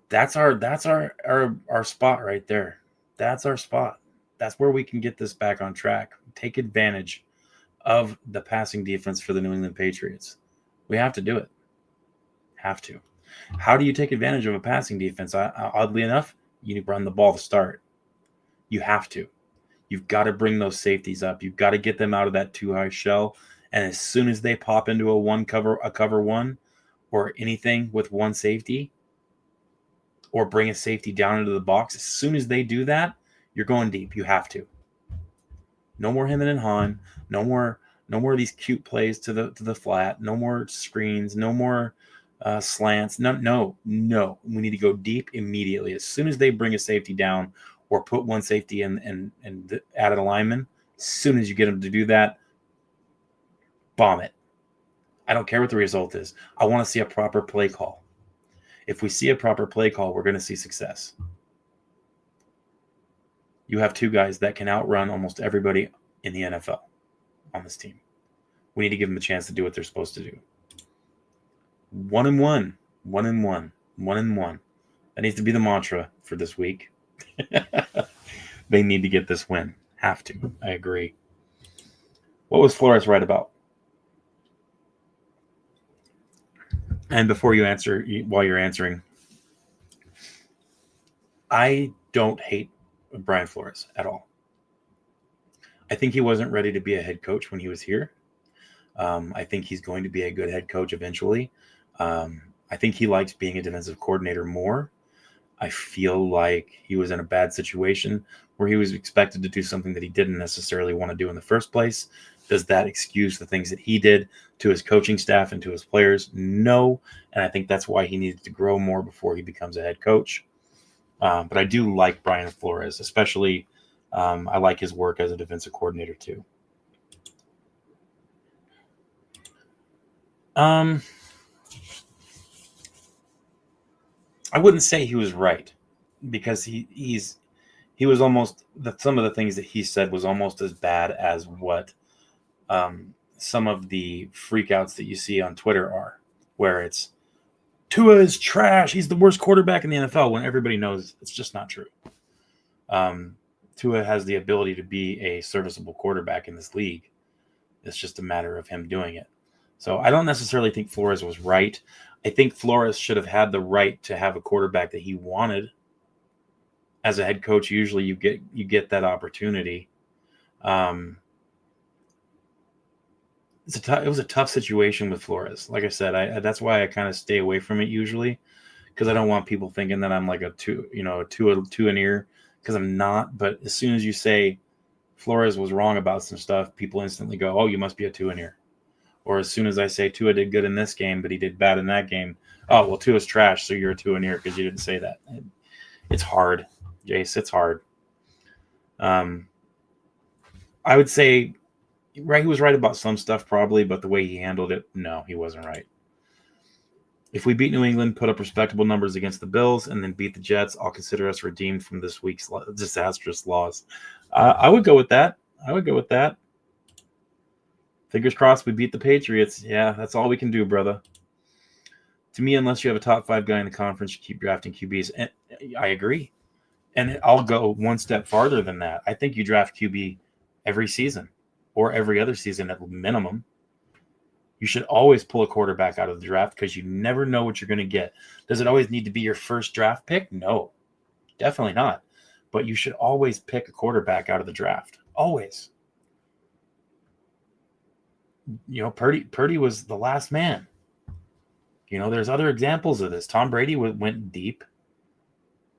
that's our spot right there. That's our spot. That's where we can get this back on track. Take advantage of the passing defense for the New England Patriots. We have to do it. Have to. How do you take advantage of a passing defense? Oddly enough, you run the ball to start. You have to. You've got to bring those safeties up. You've got to get them out of that too high shell. And as soon as they pop into a cover one, or anything with one safety, or bring a safety down into the box, as soon as they do that, you're going deep. You have to. No more him and Han. No more of these cute plays to the flat. No more screens. No more slants. No. We need to go deep immediately. As soon as they bring a safety down or put one safety in and add an alignment, as soon as you get them to do that, bomb it. I don't care what the result is. I want to see a proper play call. If we see a proper play call, we're going to see success. You have 2 guys that can outrun almost everybody in the NFL on this team. We need to give them a chance to do what they're supposed to do. 1-1. That needs to be the mantra for this week. They need to get this win. Have to. I agree. What was Flores right about? And before you answer, while you're answering, I don't hate Brian Flores at all. I think he wasn't ready to be a head coach when he was here. I think he's going to be a good head coach eventually. I think he likes being a defensive coordinator more. I feel like he was in a bad situation where he was expected to do something that he didn't necessarily want to do in the first place. Does that excuse the things that he did to his coaching staff and to his players? No. And I think that's why he needed to grow more before he becomes a head coach. But I do like Brian Flores, especially I like his work as a defensive coordinator too. I wouldn't say he was right because he was almost some of the things that he said was almost as bad as what some of the freakouts that you see on Twitter are, where it's Tua is trash. He's the worst quarterback in the NFL when everybody knows it's just not true. Tua has the ability to be a serviceable quarterback in this league. It's just a matter of him doing it. So I don't necessarily think Flores was right. I think Flores should have had the right to have a quarterback that he wanted. As a head coach, usually you get that opportunity. It was a tough situation with Flores. Like I said, that's why I kind of stay away from it usually, because I don't want people thinking that I'm like a two an ear, because I'm not. But as soon as you say Flores was wrong about some stuff, people instantly go, "Oh, you must be a two an ear." Or as soon as I say Tua did good in this game, but he did bad in that game, oh well, Tua's trash, so you're a two an ear because you didn't say that. It's hard, Jace. It's hard. I would say. Right, he was right about some stuff probably, but the way he handled it, no, he wasn't right. If we beat New England, put up respectable numbers against the Bills, and then beat the Jets, I'll consider us redeemed from this week's disastrous loss. I would go with that. Fingers crossed we beat the Patriots. Yeah, that's all we can do, brother. To me, unless you have a top 5 guy in the conference, you keep drafting QBs. And I agree. And I'll go one step farther than that. I think you draft QB every season or every other season at minimum. You should always pull a quarterback out of the draft because you never know what you're going to get. Does it always need to be your first draft pick? No, definitely not. But you should always pick a quarterback out of the draft. Always. Purdy was the last man. There's other examples of this. Tom Brady went deep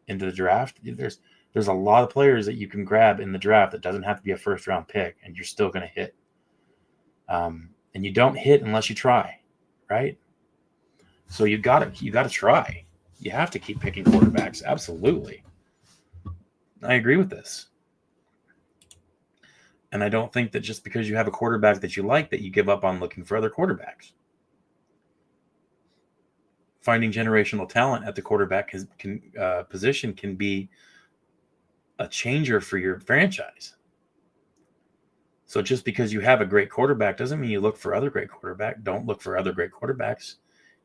into the draft. There's a lot of players that you can grab in the draft that doesn't have to be a first round pick, and you're still going to hit. And you don't hit unless you try, right? So you gotta try. You have to keep picking quarterbacks. Absolutely, I agree with this. And I don't think that just because you have a quarterback that you like that you give up on looking for other quarterbacks. Finding generational talent at the quarterback position can be a changer for your franchise. So just because you have a great quarterback doesn't mean you look for other great quarterback. Don't look for other great quarterbacks.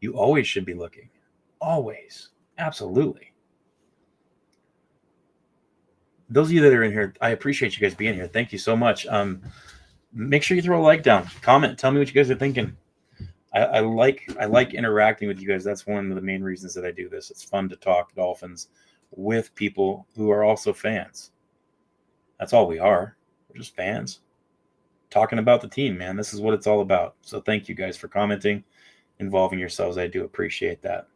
You always should be looking. Always. Absolutely. Those of you that are in here, I appreciate you guys being here. Thank you so much. Make sure you throw a like down. Comment. Tell me what you guys are thinking. I like interacting with you guys. That's one of the main reasons that I do this. It's fun to talk Dolphins with people who are also fans. That's all we are. We're just fans talking about the team, man. This is what it's all about. So thank you guys for commenting, involving yourselves. I do appreciate that.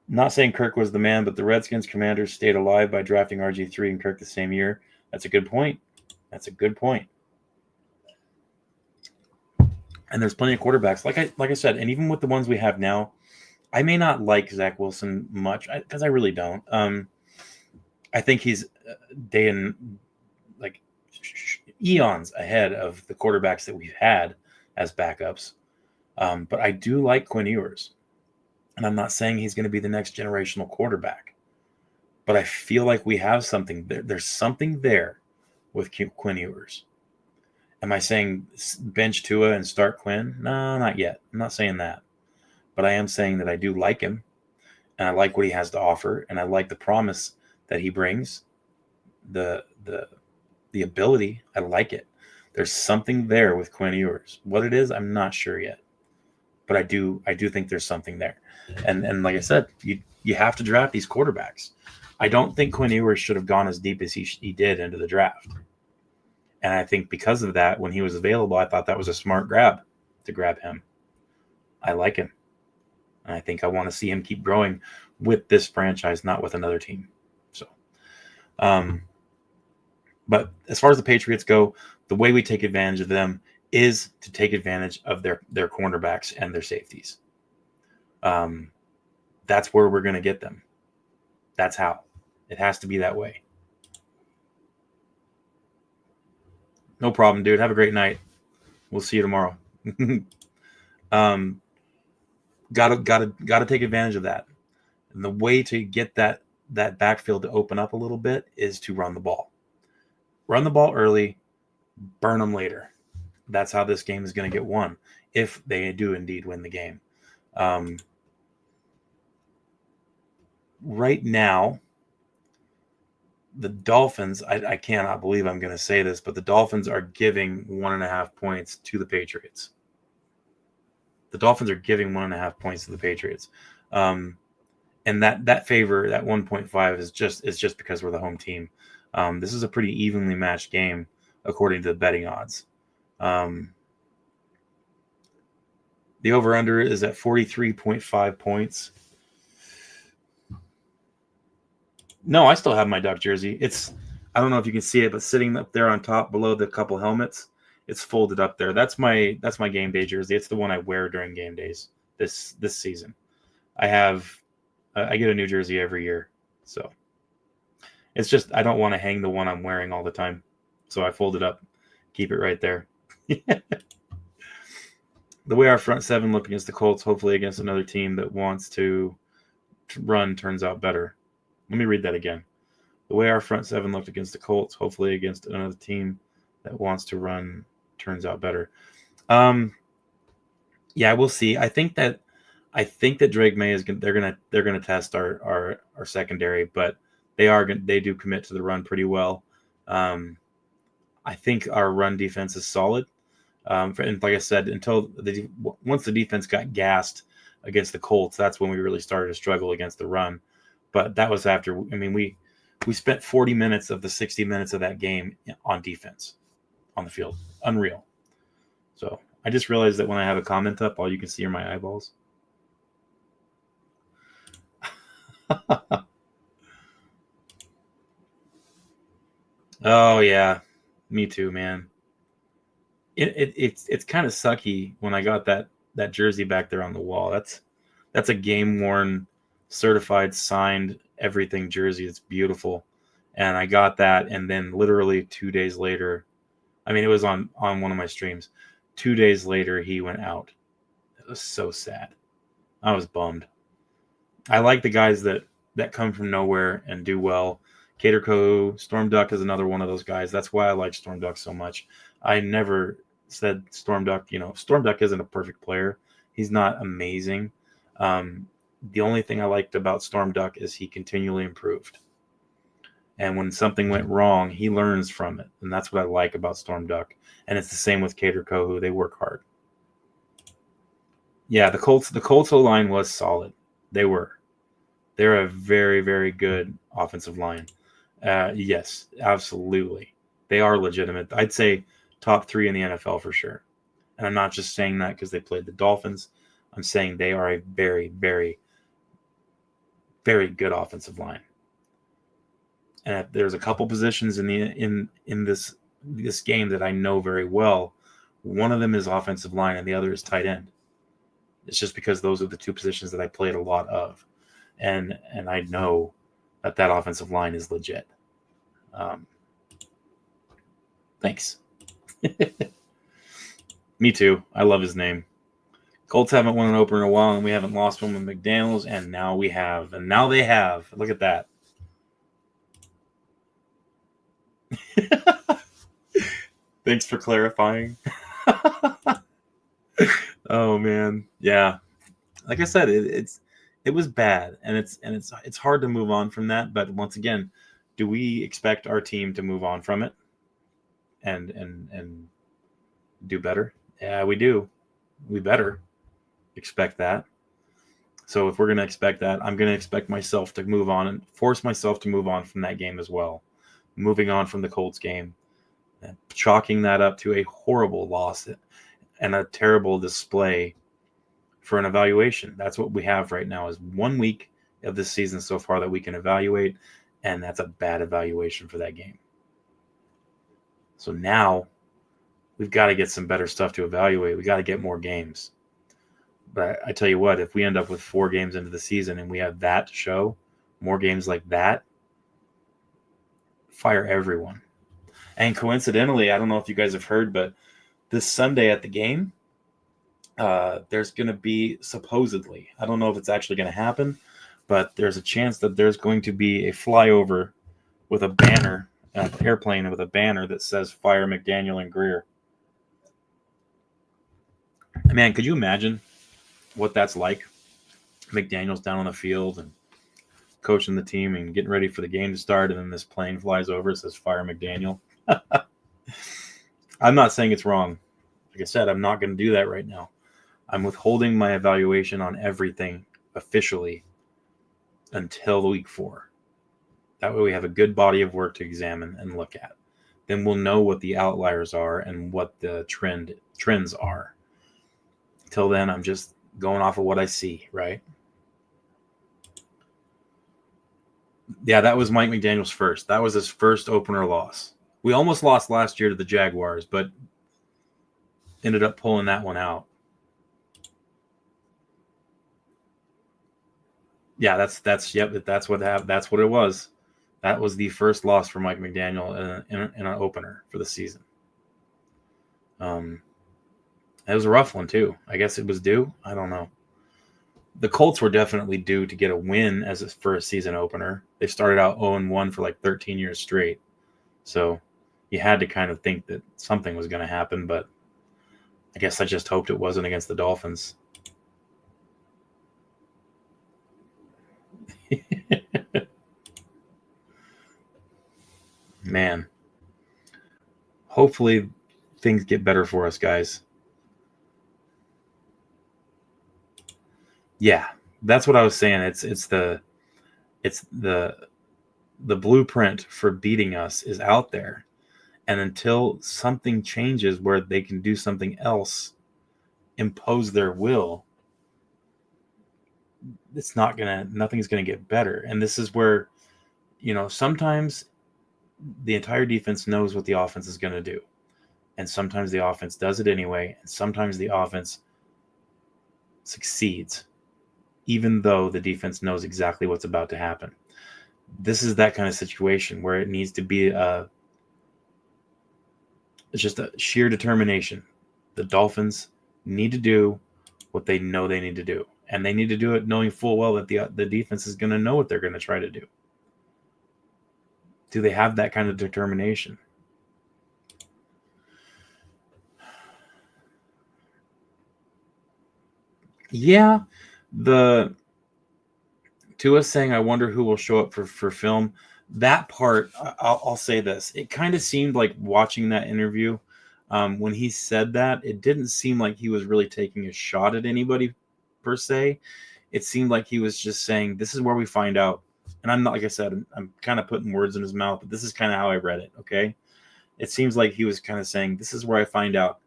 Not saying Kirk was the man, but the Redskins Commanders stayed alive by drafting RG3 and Kirk the same year. That's a good point. And there's plenty of quarterbacks, like I said, and even with the ones we have now, I may not like Zach Wilson much because I really don't. I think he's eons ahead of the quarterbacks that we've had as backups. But I do like Quinn Ewers. And I'm not saying he's going to be the next generational quarterback. But I feel like we have something there. There's something there with Quinn Ewers. Am I saying bench Tua and start Quinn? No, not yet. I'm not saying that. But I am saying that I do like him. And I like what he has to offer. And I like the promise that he brings. The ability, I like it. There's something there with Quinn Ewers. What it is, I'm not sure yet. But I do think there's something there. And like I said, you have to draft these quarterbacks. I don't think Quinn Ewers should have gone as deep as he did into the draft. And I think because of that, when he was available, I thought that was a smart grab to grab him. I like him. And I think I want to see him keep growing with this franchise, not with another team. So, but as far as the Patriots go, the way we take advantage of them is to take advantage of their cornerbacks and their safeties. That's where we're going to get them. That's how. It has to be that way. No problem, dude. Have a great night. We'll see you tomorrow. Gotta take advantage of that. And the way to get that backfield to open up a little bit is to run the ball. Run the ball early, burn them later. That's how this game is going to get won, if they do indeed win the game. Right now, the Dolphins, I cannot believe I'm going to say this, but the Dolphins are giving 1.5 points to the Patriots. The Dolphins are giving 1.5 points to the Patriots. And that favor, that 1.5 is just because we're the home team. This is a pretty evenly matched game according to the betting odds. The over-under is at 43.5 points. No, I still have my Duck jersey. I don't know if you can see it, but sitting up there on top below the couple helmets, it's folded up there. That's my game day jersey. It's the one I wear during game days this season. I get a new jersey every year. So it's just I don't want to hang the one I'm wearing all the time. So I fold it up, keep it right there. The way our front seven looked against the Colts, hopefully against another team that wants to run, turns out better. Let me read that again. The way our front seven looked against the Colts, hopefully against another team that wants to run, turns out better. Yeah, we'll see. I think that Drake May they're gonna test our secondary, but they do commit to the run pretty well. I think our run defense is solid. And like I said, once the defense got gassed against the Colts, that's when we really started to struggle against the run. But that was after. I mean, we spent 40 minutes of the 60 minutes of that game on defense on the field. Unreal. So I just realized that when I have a comment up, all you can see are my eyeballs. Oh yeah, me too, man. It's kind of sucky when I got that jersey back there on the wall. That's a game worn, certified, signed everything jersey. It's beautiful, and I got that, and then literally 2 days later, I mean it was on one of my streams. 2 days later, he went out. It was so sad. I was bummed. I like the guys that come from nowhere and do well. Cater Co. Storm Duck is another one of those guys. That's why I like Storm Duck so much. I never said Storm Duck, Storm Duck isn't a perfect player. He's not amazing. The only thing I liked about Storm Duck is he continually improved. And when something went wrong, he learns from it. And that's what I like about Storm Duck. And it's the same with Cater Co. They work hard. Yeah, the Colts O-line was solid. They're a very, very good offensive line. Yes, absolutely. They are legitimate. I'd say top 3 in the NFL for sure. And I'm not just saying that because they played the Dolphins. I'm saying they are a very, very, very good offensive line. And there's a couple positions in this game that I know very well. One of them is offensive line and the other is tight end. It's just because those are the 2 positions that I played a lot of. And I know that offensive line is legit. Thanks. Me too. I love his name. Colts haven't won an opener in a while, and we haven't lost one with McDaniels, and now we have. And now they have. Look at that. Thanks for clarifying. Oh man, yeah. Like I said, it was bad, and it's hard to move on from that. But once again, do we expect our team to move on from it and do better? Yeah, we do. We better expect that. So if we're going to expect that, I'm going to expect myself to move on and force myself to move on from that game as well. Moving on from the Colts game, and chalking that up to a horrible loss and a terrible display for an evaluation. That's what we have right now is 1 week of this season so far that we can evaluate, and that's a bad evaluation for that game. So now we've got to get some better stuff to evaluate. We got to get more games. But I tell you what, if we end up with 4 games into the season and we have that to show, more games like that, fire everyone. And coincidentally, I don't know if you guys have heard, but this Sunday at the game, there's going to be supposedly, I don't know if it's actually going to happen, but there's a chance that there's going to be a flyover with a banner, an airplane with a banner that says "Fire McDaniel and Greer." Man, could you imagine what that's like? McDaniel's down on the field and coaching the team and getting ready for the game to start, and then this plane flies over, it says "Fire McDaniel." I'm not saying it's wrong. Like I said, I'm not going to do that right now. I'm withholding my evaluation on everything officially until week 4. That way we have a good body of work to examine and look at. Then we'll know what the outliers are and what the trends are. Until then, I'm just going off of what I see, right? Yeah, that was Mike McDaniel's first. That was his first opener loss. We almost lost last year to the Jaguars, but ended up pulling that one out. Yeah, that's what happened. That's what it was. That was the first loss for Mike McDaniel in an opener for the season. It was a rough one too. I guess it was due. I don't know. The Colts were definitely due to get a win for a season opener. They started out 0-1 for like 13 years straight. So you had to kind of think that something was going to happen, but I guess I just hoped it wasn't against the Dolphins. Man. Hopefully things get better for us, guys. Yeah, that's what I was saying. It's the blueprint for beating us is out there. And until something changes where they can do something else, impose their will, nothing's gonna get better. And this is where, sometimes the entire defense knows what the offense is gonna do. And sometimes the offense does it anyway, and sometimes the offense succeeds, even though the defense knows exactly what's about to happen. This is that kind of situation where it needs to be it's just a sheer determination. The Dolphins need to do what they know they need to do. And they need to do it knowing full well that the defense is going to know what they're going to try to do. Do they have that kind of determination? Yeah. The Tua saying, I wonder who will show up for film. That part, I'll say this. It kind of seemed like watching that interview, when he said that, it didn't seem like he was really taking a shot at anybody per se. It seemed like he was just saying, this is where we find out. And I'm not, like I said, I'm kind of putting words in his mouth, but this is kind of how I read it, okay? It seems like he was kind of saying, this is where I find out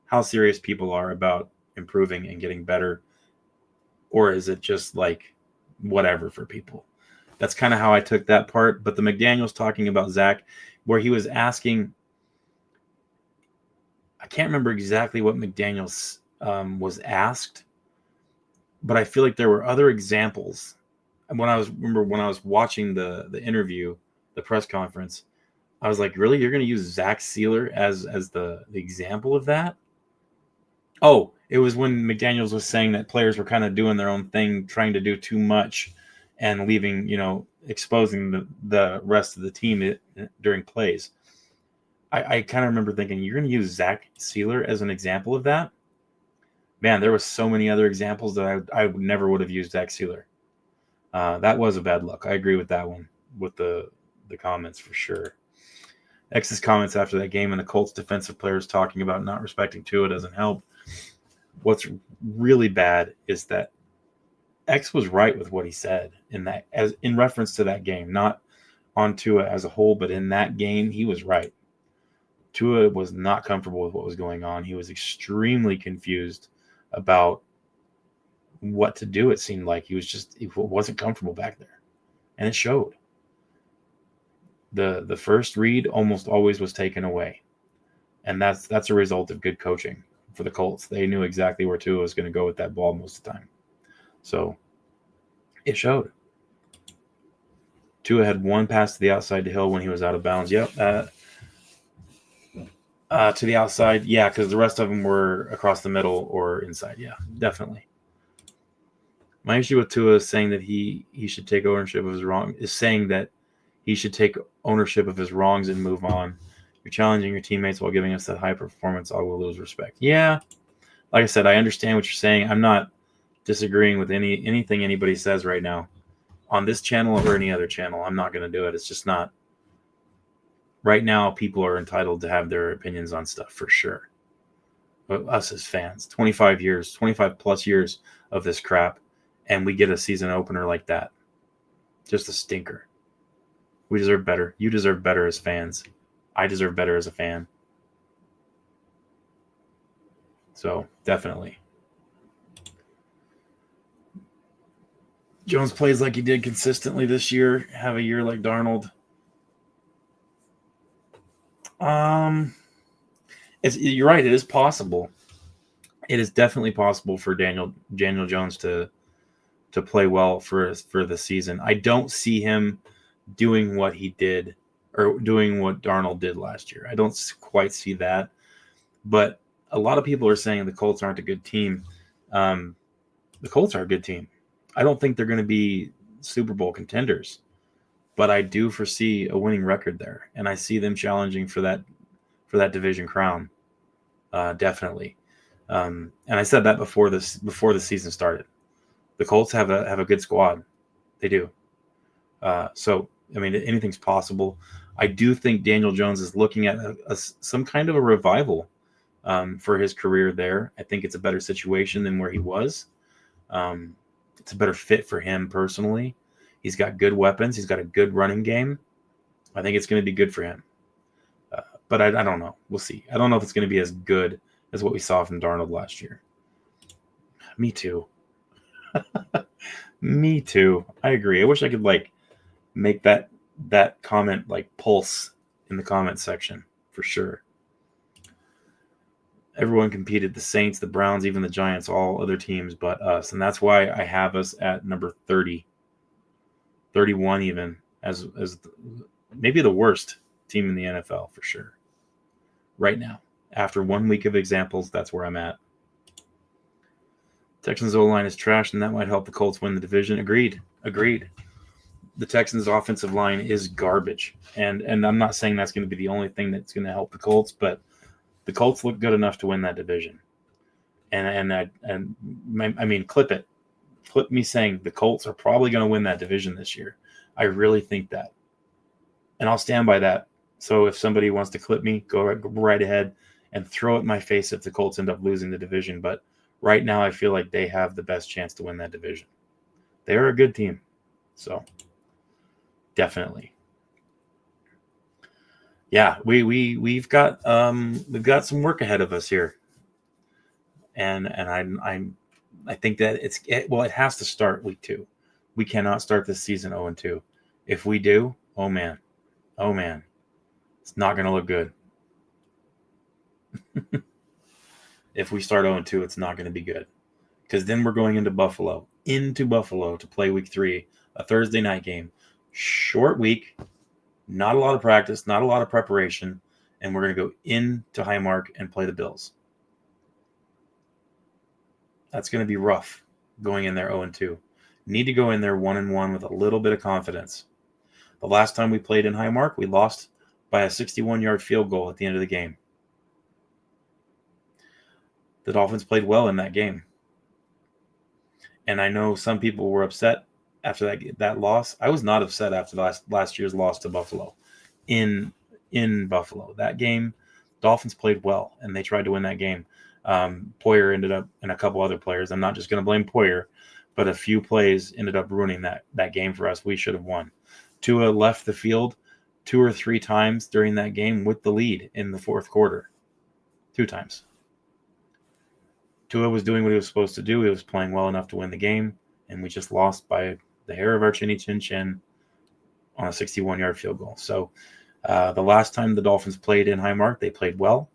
how serious people are about improving and getting better. Or is it just like whatever for people? That's kind of how I took that part. But the McDaniel's talking about Zach, where he was asking, I can't remember exactly what McDaniel's was asked, but I feel like there were other examples. And when I was watching the interview, the press conference, I was like, really? You're going to use Zach Sealer as the example of that? Oh, it was when McDaniels was saying that players were kind of doing their own thing, trying to do too much and leaving, exposing the rest of the team during plays. I kind of remember thinking, you're going to use Zach Sealer as an example of that? Man, there was so many other examples that I never would have used Zach Sealer. That was a bad look. I agree with that one, with the comments for sure. X's comments after that game and the Colts defensive players talking about not respecting Tua doesn't help. What's really bad is that X was right with what he said in reference to that game, not on Tua as a whole, but in that game, he was right. Tua was not comfortable with what was going on. He was extremely confused about what to do. It seemed like he wasn't comfortable back there, and it showed. The first read almost always was taken away, and that's a result of good coaching for the Colts. They knew exactly where Tua was going to go with that ball most of the time, so it showed. Tua had one pass to the outside to Hill when he was out of bounds. Yep. To the outside, yeah, because the rest of them were across the middle or inside. Yeah, definitely. My issue with Tua is saying that he should take ownership of his wrongs. Is saying that he should take ownership of his wrongs and move on. You're challenging your teammates while giving us that high performance. I will lose respect. Yeah, like I said, I understand what you're saying. I'm not disagreeing with anything anybody says right now on this channel or any other channel. I'm not going to do it. It's just not. Right now, people are entitled to have their opinions on stuff for sure. But us as fans, 25 plus years of this crap, and we get a season opener like that. Just a stinker. We deserve better. You deserve better as fans. I deserve better as a fan. So, definitely. Jones plays like he did consistently this year. Have a year like Darnold. You're right. It is possible. It is definitely possible for Daniel Jones to play well for the season. I don't see him doing what he did or doing what Darnold did last year. I don't quite see that. But a lot of people are saying the Colts aren't a good team. The Colts are a good team. I don't think they're going to be Super Bowl contenders, but I do foresee a winning record there, and I see them challenging for that division crown. Definitely. And I said that before the season started. The Colts have a good squad. They do. So, I mean, anything's possible. I do think Daniel Jones is looking at some kind of a revival for his career there. I think it's a better situation than where he was. It's a better fit for him personally. He's got good weapons. He's got a good running game. I think it's going to be good for him. But I don't know. We'll see. I don't know if it's going to be as good as what we saw from Darnold last year. Me too. Me too. I agree. I wish I could make that comment pulse in the comment section for sure. Everyone competed, the Saints, the Browns, even the Giants, all other teams but us. And that's why I have us at number 30, 31 even, as maybe the worst team in the NFL for sure. Right now. After 1 week of examples, that's where I'm at. Texans O-line is trash, and that might help the Colts win the division. Agreed. The Texans' offensive line is garbage. And I'm not saying that's going to be the only thing that's going to help the Colts, but the Colts look good enough to win that division. And I mean, clip it. Clip me saying the Colts are probably going to win that division this year. I really think that. And I'll stand by that. So if somebody wants to clip me, go right ahead and throw it in my face if the Colts end up losing the division. But right now I feel like they have the best chance to win that division. They are a good team. So definitely. Yeah, we've got some work ahead of us here. And I think that it has to start week 2. We cannot start this season 0-2. If we do, oh man, it's not going to look good. If we start 0-2, it's not going to be good. Because then we're going into Buffalo to play week 3, a Thursday night game. Short week, not a lot of practice, not a lot of preparation, and we're going to go into Highmark and play the Bills. That's going to be rough going in there 0-2. Need to go in there 1-1 with a little bit of confidence. The last time we played in Highmark, we lost by a 61-yard field goal at the end of the game. The Dolphins played well in that game. And I know some people were upset after that loss. I was not upset after last year's loss to Buffalo. In Buffalo. That game, Dolphins played well, and they tried to win that game. Poyer ended up, and a couple other players, I'm not just going to blame Poyer, but a few plays ended up ruining that game for us. We should have won. Tua left the field 2 or 3 times during that game with the lead in the fourth quarter. 2 times. Tua was doing what he was supposed to do. He was playing well enough to win the game, and we just lost by the hair of our chinny chin chin on a 61-yard field goal. So the last time the Dolphins played in Highmark, they played well.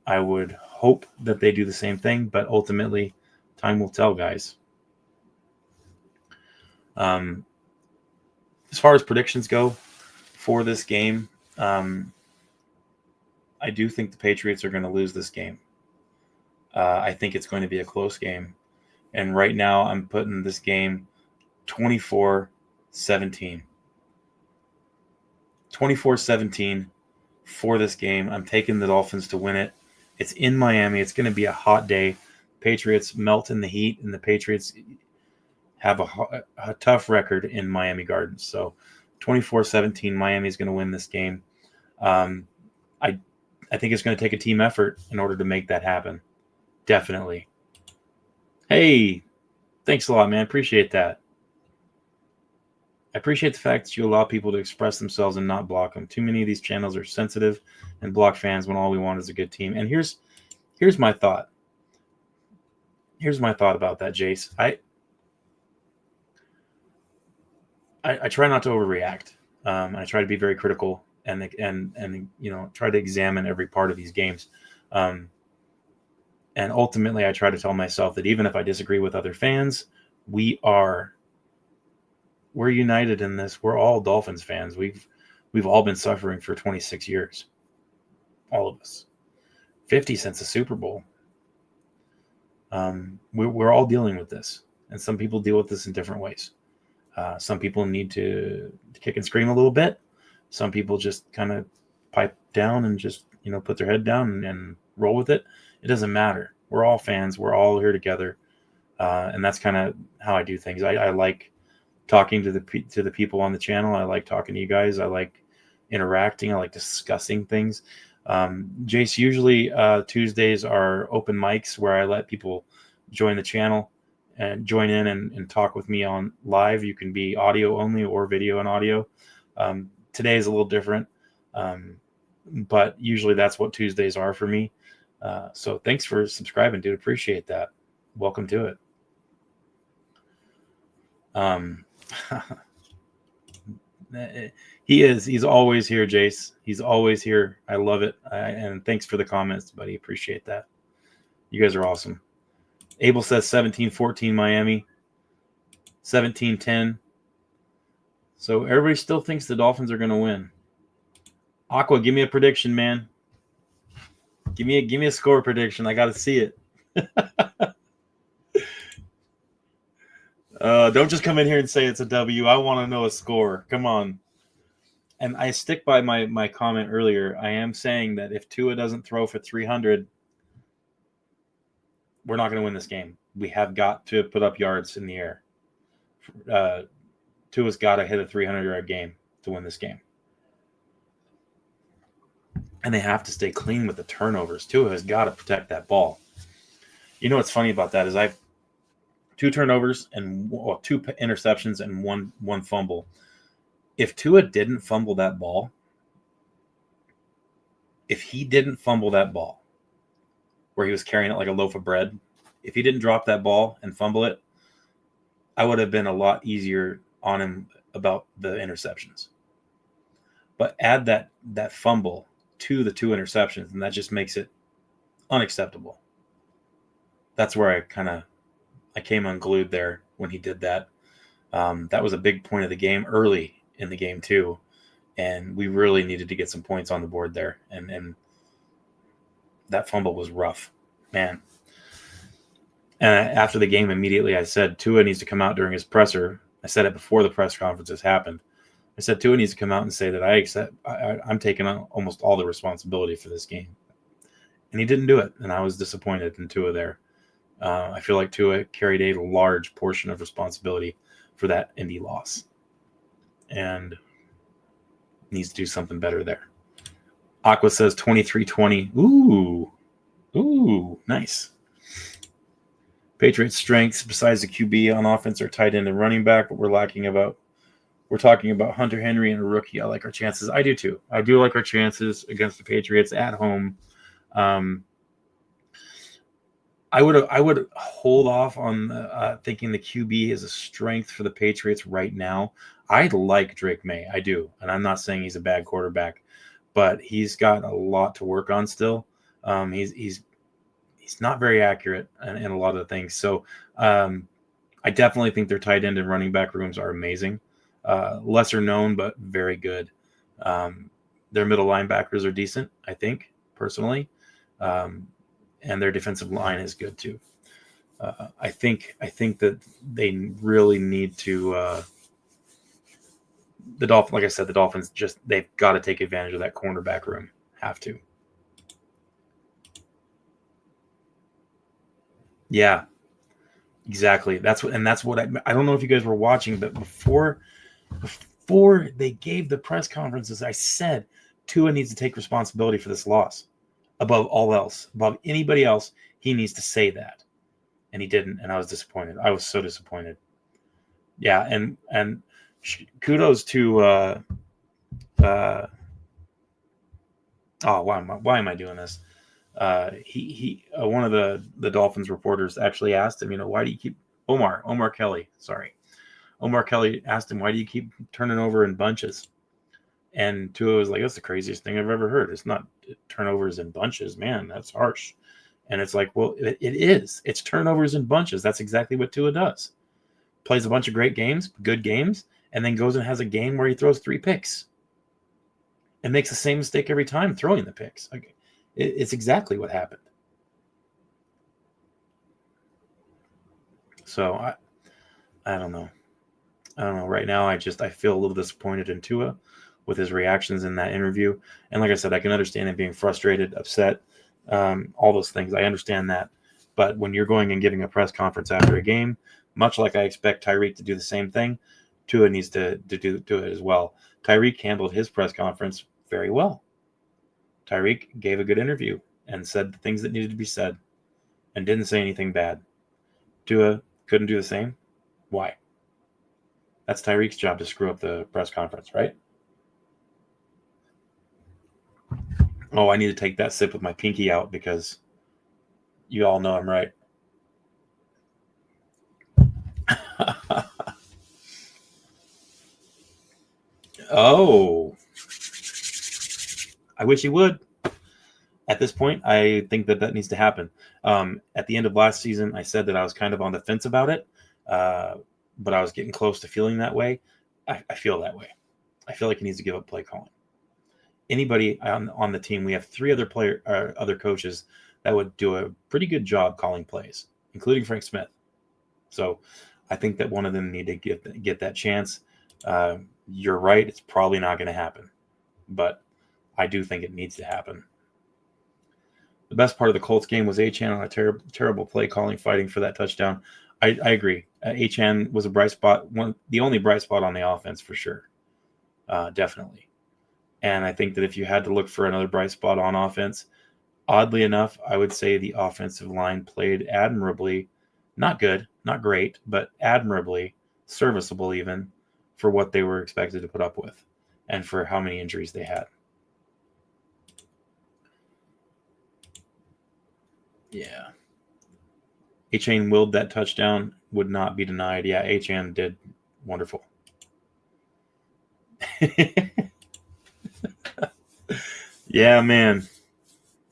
I would hope that they do the same thing, but ultimately, time will tell, guys. As far as predictions go for this game, I do think the Patriots are going to lose this game. I think it's going to be a close game. And right now, I'm putting this game 24-17. 24-17 for this game. I'm taking the Dolphins to win it. It's in Miami. It's going to be a hot day. Patriots melt in the heat, and the Patriots have a tough record in Miami Gardens. So 24-17, Miami is going to win this game. I think it's going to take a team effort in order to make that happen. Definitely. Hey, thanks a lot, man. Appreciate that. I appreciate the fact that you allow people to express themselves and not block them. Too many of these channels are sensitive and block fans when all we want is a good team. And here's my thought. Here's my thought about that, Jace. I try not to overreact. I try to be very critical and try to examine every part of these games. And ultimately, I try to tell myself that even if I disagree with other fans, we're united in this. We're all Dolphins fans. We've all been suffering for 26 years. All of us. 50 since the Super Bowl. We're all dealing with this. And some people deal with this in different ways. Some people need to kick and scream a little bit. Some people just kind of pipe down and just, put their head down and roll with it. It doesn't matter. We're all fans. We're all here together. And that's kind of how I do things. I like talking to the people on the channel. I like talking to you guys. I like interacting. I like discussing things. Jace, usually Tuesdays are open mics where I let people join the channel and join in and talk with me on live. You can be audio only or video and audio. Today is a little different, but usually that's what Tuesdays are for me. So thanks for subscribing, dude. Appreciate that. Welcome to it. He's always here, Jace. He's always here. I love it. And thanks for the comments, buddy. Appreciate that. You guys are awesome. Abel says 17-14 Miami, 17-10. So everybody still thinks the Dolphins are going to win. Aqua, give me a prediction, man. Give me a score prediction. I got to see it. Don't just come in here and say it's a W. I want to know a score. Come on. And I stick by my comment earlier. I am saying that if Tua doesn't throw for 300, we're not going to win this game. We have got to put up yards in the air. Tua's got to hit a 300-yard game to win this game. And they have to stay clean with the turnovers. Tua has got to protect that ball. You know what's funny about that is I've 2 turnovers and 2 interceptions and one fumble. If Tua didn't fumble that ball, where he was carrying it like a loaf of bread, if he didn't drop that ball and fumble it, I would have been a lot easier on him about the interceptions. But add that fumble to the 2 interceptions, and that just makes it unacceptable. That's where I came unglued there when he did that. That was a big point of the game early in the game too, and we really needed to get some points on the board there. And that fumble was rough, man. And after the game, immediately I said Tua needs to come out during his presser. I said it before the press conferences happened. I said Tua needs to come out and say that I'm taking on almost all the responsibility for this game, and he didn't do it, and I was disappointed in Tua there. I feel like Tua carried a large portion of responsibility for that Indy loss and needs to do something better there. Aqua says 23-20. Ooh, nice. Patriots' strengths besides the QB on offense are tight end and running back, but we're talking about Hunter Henry and a rookie. I like our chances. I do too. I do like our chances against the Patriots at home. I would hold off on thinking the QB is a strength for the Patriots right now. I like Drake May, I do, and I'm not saying he's a bad quarterback, but he's got a lot to work on still. He's not very accurate in a lot of the things. So I definitely think their tight end and running back rooms are amazing. Lesser known, but very good. Their middle linebackers are decent, I think, personally. And their defensive line is good too. I think that they really need to. The Dolphins, like I said, the Dolphins they've got to take advantage of that cornerback room. Have to. Yeah, exactly. That's what I don't know if you guys were watching, but before they gave the press conferences, I said Tua needs to take responsibility for this loss above all else, above anybody else. He needs to say that, and he didn't, and I was disappointed. I was so disappointed. Yeah, and kudos to why am I doing this? He one of the Dolphins reporters actually asked him, why do you keep Omar Kelly? Sorry, Omar Kelly asked him, why do you keep turning over in bunches? And Tua was like, that's the craziest thing I've ever heard. It's not turnovers in bunches, man. That's harsh. And it's like, well, it is. It's turnovers in bunches. That's exactly what Tua does. Plays a bunch of great games, good games, and then goes and has a game where he throws 3 picks and makes the same mistake every time throwing the picks. Like, it's exactly what happened. So I don't know. Right now, I feel a little disappointed in Tua with his reactions in that interview. And like I said, I can understand him being frustrated, upset, all those things. I understand that. But when you're going and giving a press conference after a game, much like I expect Tyreek to do the same thing, Tua needs to do it as well. Tyreek handled his press conference very well. Tyreek gave a good interview and said the things that needed to be said and didn't say anything bad. Tua couldn't do the same. Why? That's Tyreek's job to screw up the press conference, right? Oh, I need to take that sip with my pinky out because you all know I'm right. Oh, I wish he would. At this point, I think that needs to happen. At the end of last season, I said that I was kind of on the fence about it, but I was getting close to feeling that way. I feel that way. I feel like he needs to give up play calling. Anybody on the team, we have 3 other coaches that would do a pretty good job calling plays, including Frank Smith. So I think that one of them need to get that chance. You're right; it's probably not going to happen, but I do think it needs to happen. The best part of the Colts game was Achane on a terrible play calling, fighting for that touchdown. I agree. Achane was a bright spot, the only bright spot on the offense for sure, definitely. And I think that if you had to look for another bright spot on offense, oddly enough, I would say the offensive line played admirably. Not good, not great, but admirably, serviceable even, for what they were expected to put up with and for how many injuries they had. Yeah. Achane willed that touchdown, would not be denied. Yeah, Achane did wonderful. Yeah, man.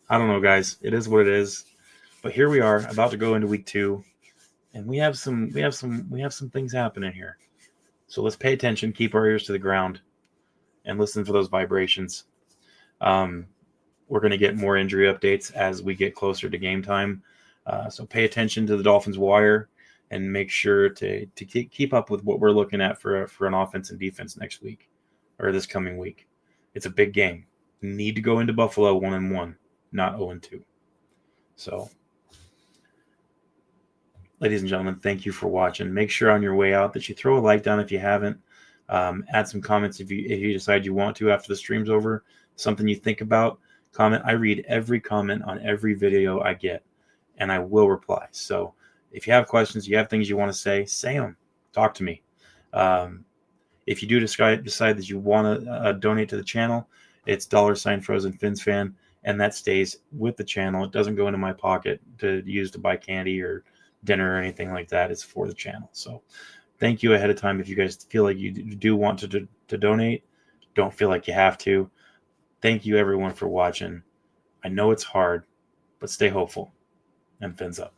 I don't know, guys. It is what it is. But here we are, about to go into week 2, and we have some things happening here. So let's pay attention, keep our ears to the ground, and listen for those vibrations. We're going to get more injury updates as we get closer to game time. So pay attention to the Dolphins wire and make sure to keep up with what we're looking at for an offense and defense next week or this coming week. It's a big game. We need to go into Buffalo 1-1, not 0-2. So, ladies and gentlemen, thank you for watching. Make sure on your way out that you throw a like down if you haven't. Add some comments if you decide you want to after the stream's over. Something you think about, comment. I read every comment on every video I get, and I will reply. So if you have questions, you have things you want to say them. Talk to me. If you do decide that you want to donate to the channel, it's $FrozenFinsFan, and that stays with the channel. It doesn't go into my pocket to use to buy candy or dinner or anything like that. It's for the channel. So thank you ahead of time. If you guys feel like you do want to donate, don't feel like you have to. Thank you everyone for watching. I know it's hard, but stay hopeful, and fins up.